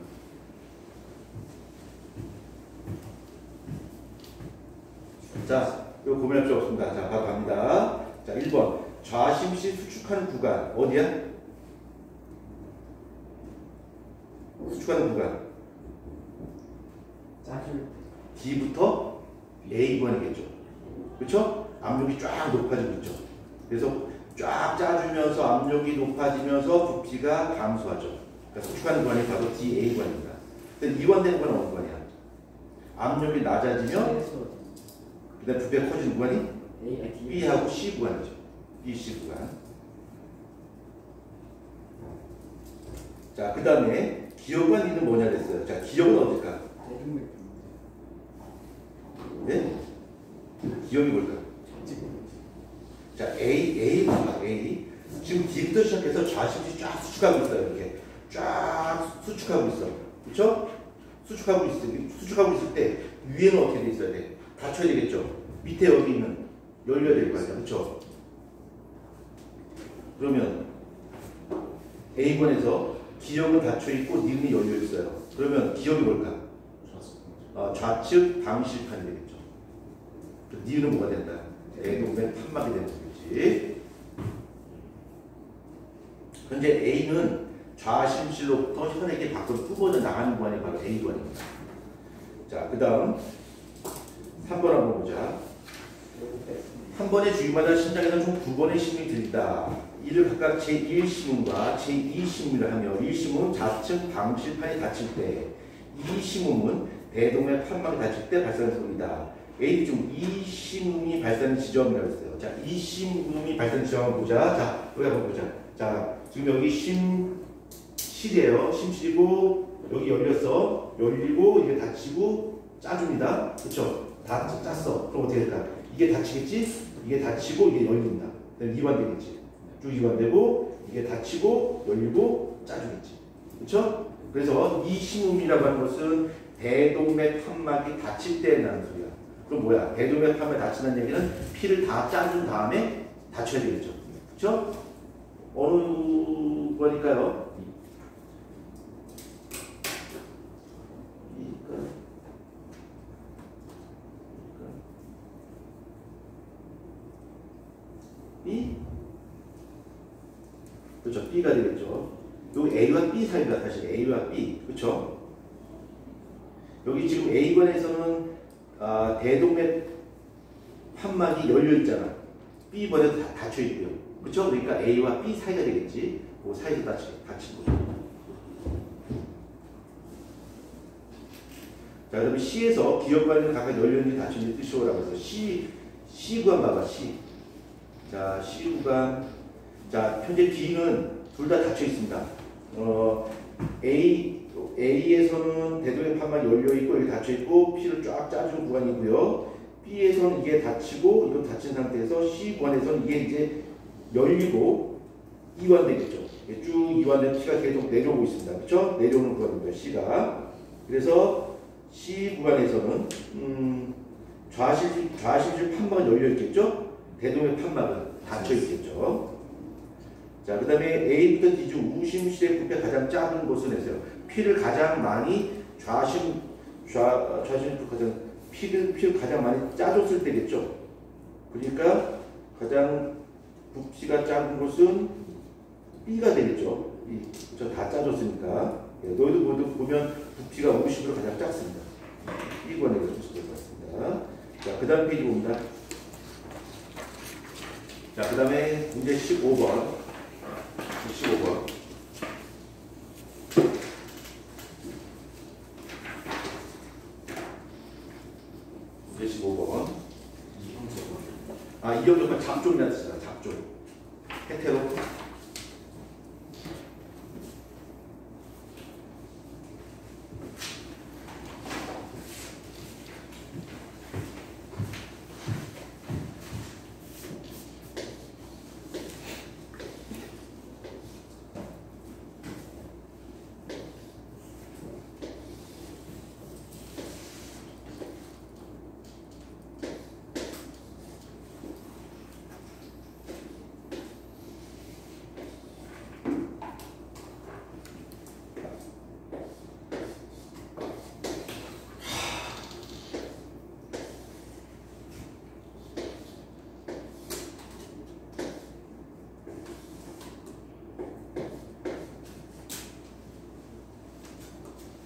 자, 이거 고민할 필요 없습니다. 자, 바로 갑니다. 자, 1번. 좌심시 수축하는 구간. 어디야? 수축하는 구간. 짜줄. D부터 A번이겠죠. 그렇죠? 압력이 쫙 높아지고 있죠. 그래서 쫙 짜주면서 압력이 높아지면서 부피가 감소하죠. 그러니까 수축하는 구간이 바로 DA번입니다. 근데 이완되는 구간은 어느 구간이야? 압력이 낮아지면 그 다음 부피가 커지는 구간이 B하고 C 구간이죠. B, C 구간. 자, 그 다음에 기억과 니는 뭐냐 그랬어요. 자, 기억은 어떨까? 네? 기억이 뭘까? 자, A 봐, A. 지금 D부터 시작해서 좌식이 쫙 수축하고 있어요. 이렇게 쫙 수축하고 있어. 그렇죠? 수축하고 있을 때 위에는 어떻게 돼 있어야 돼? 닫혀야 되겠죠. 밑에 여기 있는 열려야 될 거 아니야, 그렇죠? 그러면 A번에서 기억은 닫혀 있고 니은이 열려 있어요. 그러면 기억이 뭘까? 좌측 방실판이 되겠죠. 니은은 뭐가 된다? A동의 판막이 되는 거겠지. 현재 A는 좌심실로부터 현에게 밖으로 뿜어져 나가는 구간이 바로 A 구간입니다. 자, 그 다음 3번 한번 보자. 한 번의 주기마다 심장에는 총 2번의 심이 들린다. 이를 각각 제1심음과 제2심음이라 하며 1심음은 좌측 방실판이 닫힐 때, 2심음은 대동맥 판막이 닫힐 때 발생하는 소리다. A 중 2심음이 발생하는 지점이라고 했어요. 자, 2심음이 발생하는 지점 한번 보자. 자, 여기 한번 보자. 자, 지금 여기 심실이에요. 심실이고 여기 열렸어. 열리고 이게 닫히고 짜줍니다. 그쵸? 다 짰어. 그럼 어떻게 될까? 이게 닫히겠지? 이게 닫히고 이게 열린다. 그럼 이완되겠지. 쭉 이완되고 이게 닫히고 열리고 짜주겠지. 그쵸? 그래서 이 심음이라고 하는 것은 대동맥 판막이 닫힐 때 나는 소리야. 그럼 뭐야? 대동맥 판막이 닫힌다는 얘기는 피를 다 짜준 다음에 닫혀야 되겠죠. 그쵸? 어느 거니까요? B? 그렇죠. B가 되겠죠. 여기 A와 B 사이가 사실 A와 B. 그렇죠? 여기 지금 A번에서는 대동맥 판막이 열려 있잖아. B번에도 다 닫혀 있고요. 그렇죠? 그러니까 A와 B 사이가 되겠지. 그 사이에서 닫힌 거죠. 자, 그러면 C에서 기억관리는 각각 열려 있는지 닫혀 있는지 뜻이오라고 해서 C 구간 봐봐. C. 자, C 구간. 자, 현재 B는 둘 다 닫혀 있습니다. A에서는 대동맥 판막이 열려 있고 여기 닫혀 있고 P를 쫙 짜준 구간이고요. B에서는 이게 닫히고 이거 닫힌 상태에서 C번에서는 이게 이제 열리고 이완되겠죠. 쭉 이완된 P가 계속 내려오고 있습니다. 그렇죠? 내려오는 구간입니다. C가. 그래서 C 구간에서는 좌심실 판막은 열려 있겠죠? 대동맥 판막은 닫혀 있겠죠. 자, 그 다음에 A부터 D 중 우심실의 부피가 가장 작은 곳은 에서요. 피를 가장 많이 좌심실 가장 피를 가장 많이 짜줬을 때겠죠. 그러니까 가장 부피가 작은 곳은 B가 되겠죠. 저 다 짜줬으니까. 너희도 모두 보면 부피가 50으로 가장 작습니다. B번에 보시면 될 것 같습니다. 자, 그 다음 페이지 봅니다. 자, 그 다음에 문제 15번. 15번. 문제 15번. 이형조가 잡종이라는 뜻이다. 잡종. 헤테로.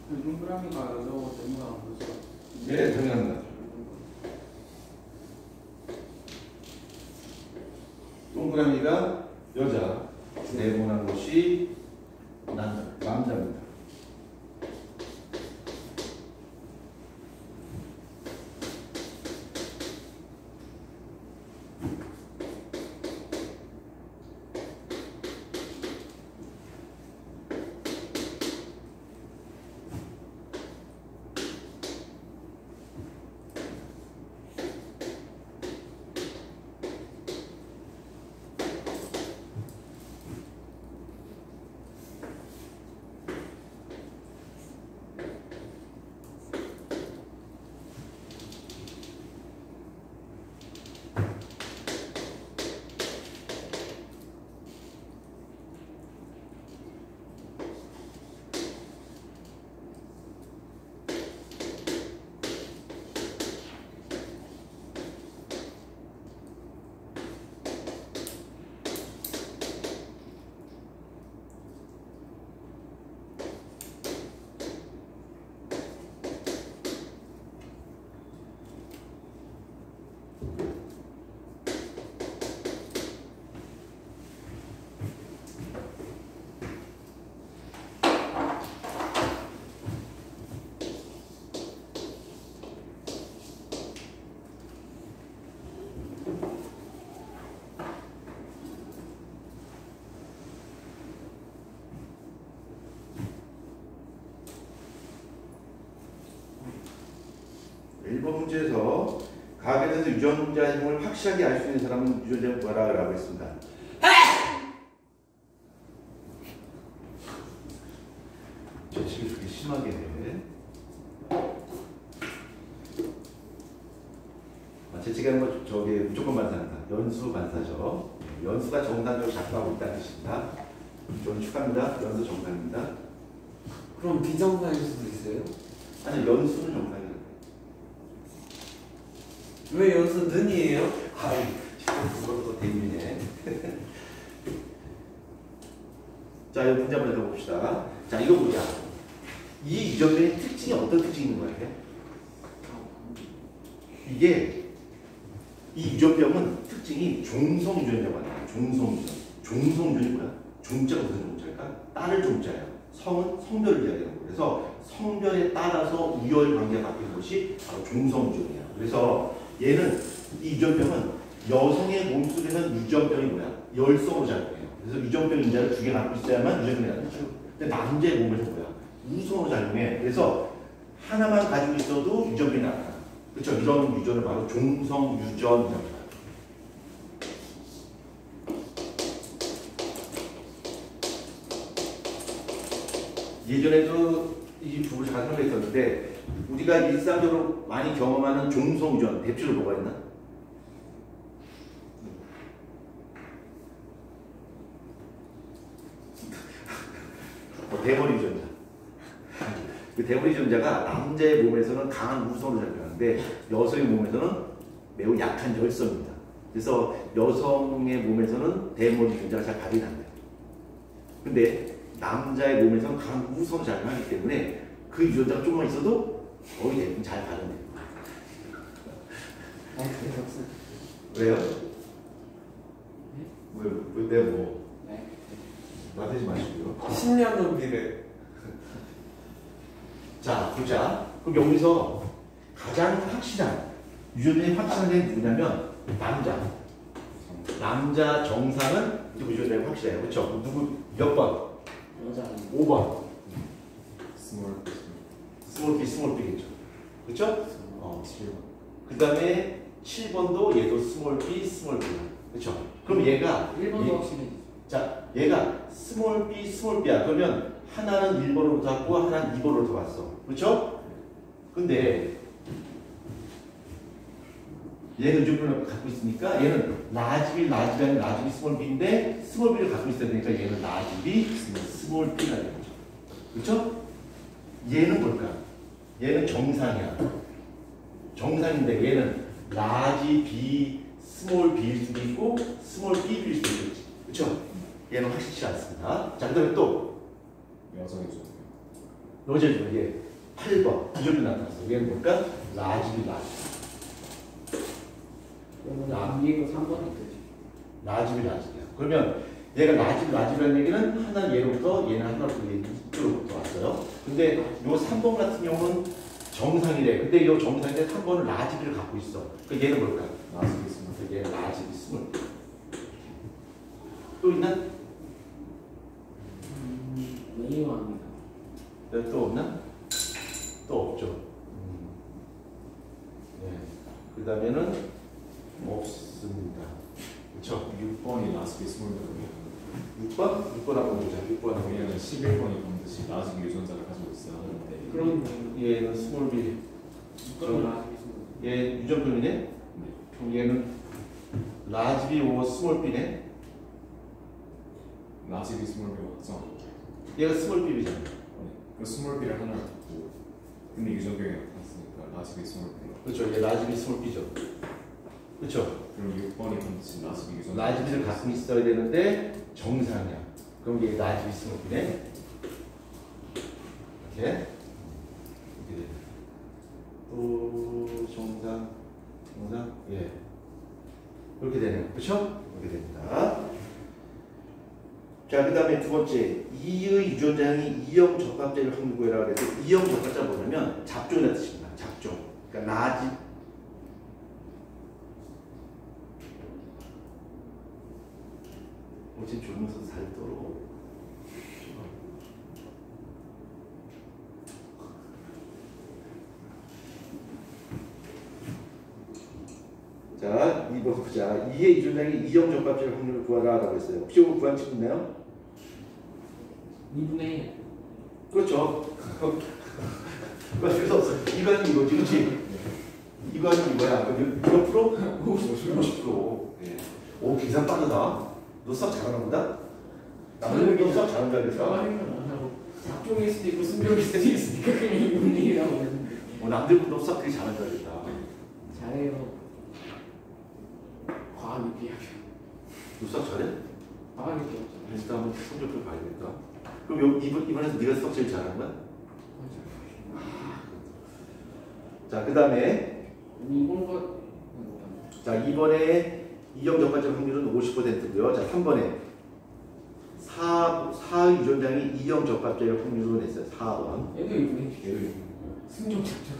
동그라미가 여자고 네모가 안 보죠? 네, 당연합니다. 동그라미가 여자, 네모난 것이 남자입니다. 1번 문제에서 과학에 대해서 유전자 행동을 확실하게 알 수 있는 사람은 유전자 뭐라고 했습니다. 재치를 그렇게 심하게 해. 재치가 뭐 저기 무조건 반사한다. 연수 반사죠. 연수가 정상적으로 작동하고 있다는 뜻입니다. 저는 축하합니다. 연수 정상입니다. 그럼 비정상일 수도 있어요? 아니 연수는 정상이에요. 왜 여기서 는이에요? 아이, 그것도 대민이네. 자, 이 문제 한번 읽어봅시다. 자, 이거 보자. 이 유전자의 특징이 어떤 특징이 있는 거야? 이게 이 유전병은 특징이 종성 유전자가 나와요. 종성 유전. 종성 유전이 뭐야? 종자가 무슨 종자일까? 딸을 종자예요. 성은 성별을 이야기하는 거예요. 그래서 성별에 따라서 우열 관계가 바뀌는 것이 바로 종성 유전이에요. 그래서 얘는 이 유전병은 여성의 몸속에는 유전병이 뭐야? 열성으로 작용해요. 그래서 유전병 인자를 두 개 갖고 있어야만 유전병이 나타나죠. 근데 남자의 몸에서 뭐야? 우성으로 작용해. 그래서 하나만 가지고 있어도 유전병이 나타나. 그렇죠? 이런 유전을 바로 종성 유전이라고 해요. 예전에도 이 부분을 잠깐 설명했었는데 우리가 일상적으로 많이 경험하는 종성 유전 대표로 뭐가 있나? 대머리 유전자. 그 대머리 유전자가 남자의 몸에서는 강한 우성으로 작용하는데 여성의 몸에서는 매우 약한 열성입니다. 그래서 여성의 몸에서는 대머리 유전자가 잘 발휘는 안 돼요. 근데 남자의 몸에서는 강한 우성으로 작용하기 때문에 그 유전자가 조금만 있어도 거의 대부분 잘 발현돼요. 왜요? 왜 뭐? 나대지 마시고요. 10년 넘기래. 자, 보자. 그럼 여기서 가장 확실한 유전자의 확실한 게 누구냐면 남자 정상은 유전자의 확실해요. 그렇죠? 누구 몇 번? 여자 5번. 스몰 B겠죠. 그렇죠? 7번. 그 다음에 7번도 얘도 스몰 B. 그렇죠? 그럼 얘가 1번도 확실해. 자, 얘가 스몰 B야. 그러면 하나는 1번으로부터 왔고 하나는 2번으로부터 왔어. 그렇죠? 근데 얘는 유전병을 갖고 있으니까 얘는 라지비 스몰 B인데 스몰 B를 갖고 있어야 되니까 얘는 라지비 스몰 B가 되겠죠. 그렇죠? 얘는 뭘까? 얘는 정상이야. 정상인데 얘는 라지 B 스몰 B일 수도 있고 스몰 B일 수도 있겠지. 그렇죠? 얘는 확실치 않습니다. 자, 그 다음에 또 여성의 유전자. 여자죠. 얘 8번 유전자 나타났어. 얘는 뭘까? 라지비. 그러면 이거 3번이 되지. 라지비야. 그러면 얘가 라지비라는 얘기는 하나는 얘로부터 얘는 하나로부터 이쪽으로부터 왔어요. 근데 요 3번 같은 경우는 정상이래. 근데 이 정상인데 3번은 라지비를 갖고 있어. 그 얘는 뭘까? 라지비 스몰. 얘는 라지비 스몰. 또 있나? A왕이다. 여기 또 없나? 또 없죠. 네. 그 다음에는 없습니다. 그렇죠? 6번이 라지비 스몰이거든요. 6번? 6번 한번 보자. 6번 한번 왜냐면 보자. 11번이 반드시 라지비 유전자를 가지고 있어야 하는데. 그럼 얘는 스몰 B. 그럼 라지비 얘 유전병이네? 그럼 얘는 라지 B 오버 스몰 B네? 라지비 스몰 B가 맞죠? 얘가 스몰 B잖아. 그 스몰 B를 하나를 갖고 근데 유전병이 나타났으니까 라지비 스몰 B. 그렇죠. 얘 라지 B 스몰 B죠. 그렇죠. 그럼 6번이 반드시 라지비 유전자. 라지 B를 갖고 있어야 되는데 정상이야. 그럼 얘 라지 B 스몰 B네? 이렇게. 이렇게 돼. 또 정상. 예. 이렇게 되네요. 그렇죠? 이렇게 됩니다. 자, 그 다음에 두 번째, 이의 유전자형이 E형 적합제를 확률 구해라 그래서 E형 적합자 뭐냐면 잡종이라는 뜻입니다. 잡종. 그러니까 라지 어제 졸면서 살 떨어. 자, 2번 보자. 2의 이존량이 2형 적합질 확률을 구하라라고 했어요. 혹시 이거 구한 책 있나요? 2분의 1. 그렇죠. 구할 필요 없어. 이관이 이거지, 그렇지? 이관이 이거야. 그럼 몇 프로? 50%. 예. 오, 계산 빠르다. 너 수학 잘하나 보다? 나는 너 수학 잘하는 줄 알겠어. 하는 건 안 하고 작종일 수도 있고 순종일 수도 있으니까 그냥 2분의 1이라고 했는데. 남들보다 너 수학 되게 잘하는 줄 알겠다. 잘해요. 과학이 비하면. 너 수학 잘해? 과학이 비하죠. 일단 한번 성적표 봐야겠다. 그럼 이번에서 네가 수학 제일 잘하는 거야? 자, 그 다음에 이번 거 자, 2번에 이형 적합질 확률은 50%고요. 자, 3번에 4 유전장이 이형 적합질 확률로 냈어요. 4번. 얘도 2분의 1. 승종 작전.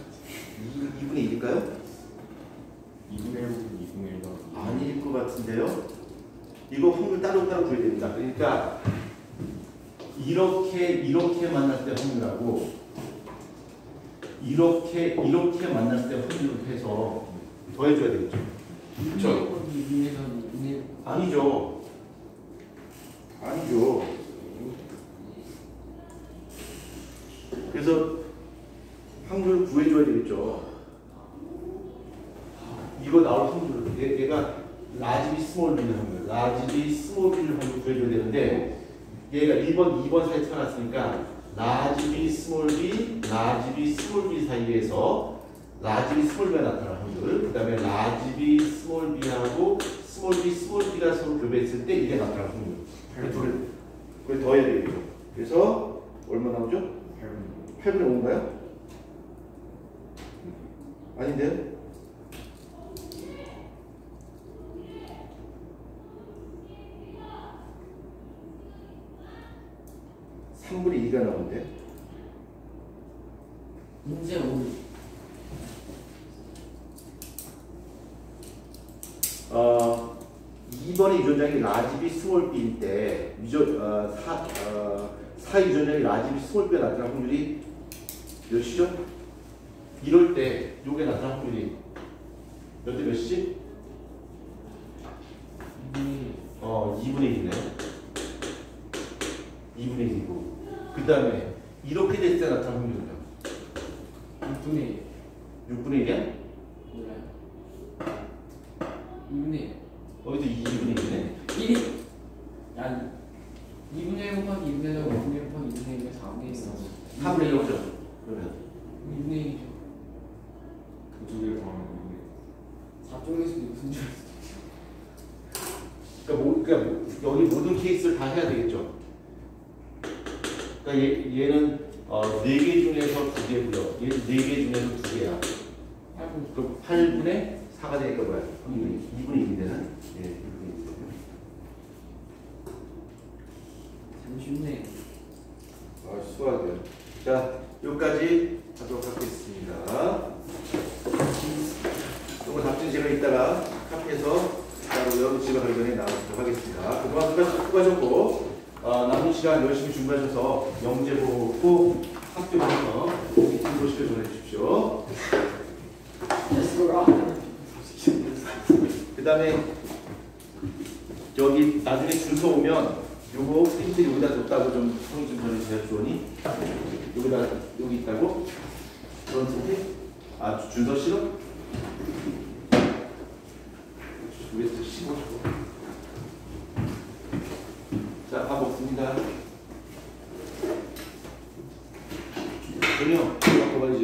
2분의 1일까요? 2분의 1분 2분의 1가 아닐 것 같은데요. 이거 확률 따로따로 구해야 됩니다. 그러니까 이렇게 만날 때 확률하고 이렇게 만날 때 확률을 해서 더해줘야 되겠죠. 그렇죠? 2분에서 2분의 1. 아니죠. 아니죠. 그래서 확률을 구해줘야 되겠죠. 이거 나올 확률을 얘가 라지 B 스몰 B는 확률, 라지 B 스몰 B를 확률 구해줘야 되는데 얘가 1번, 2번 사이에 태어났으니까 라지 B 스몰 B, 라지 B 스몰 B 사이에서 라지 B 스몰 B가 나타날 확률, 그 다음에 라지 B 스몰 B하고 스몰 B가 서로 교배했을 때 이게 나타날 확률. 그걸 더해야 되겠죠. 그래서 얼마 나오죠? 8분의 5인가요? 아닌데요? (3분의 2가) 나오는데 문제 5. 2번의 유전장이 라지 B 스몰 B일 때 4 유전장이 라지 B 스몰 B가 나타날 확률이 몇이죠? 이럴 때 요게 나타날 확률이 몇 대 몇이지? 2분의 1이네. 2분의 1이고 그 다음에 이렇게 됐을 때 나타날 확률은요? 6분의 1. 6분의 1이야? 몰라요. 2분의 1. 어디서 2분의 1이네? 1이. 야, 2분의 1 곱하기 2분의 1 5분의 1 곱하기 2분의 1이 4분의 1 있어. 4분의 1이죠? 그러면 2분의 1이죠. 두 개를 더하면 4종일 수도 있고 순종일 수도 그러니까 여기 모든 케이스를 다 해야 되겠죠. 그러니까 얘는 4개 중에서 2개고요. 얘는 4개 중에서 2개야. 있고. 그럼 8분의 4가 되니까 뭐야? 2분의 1인데는? 예, 2분의 1. 참 쉽네. 수학이요. 자, 여기까지 하도록 하겠습니다. 이거 답변 제가 이따가 카페에서 따로 여러분 집에 가기 전에 나오도록 하겠습니다. 그동안 수고하셨고 남은 시간 열심히 준비하셔서 영재 보고 학교 가서 소식을 전해주십시오. 그 다음에 여기 나중에 줄서 오면 요거 프린트 여기다 뒀다고 좀 성의 좀 전해주세요. 주원이 여기다 여기 있다고 그런 프린트 준서 싫어? 위에서 씹어줘. 자, 밥 먹습니다. 전혀, 먹고 말이지.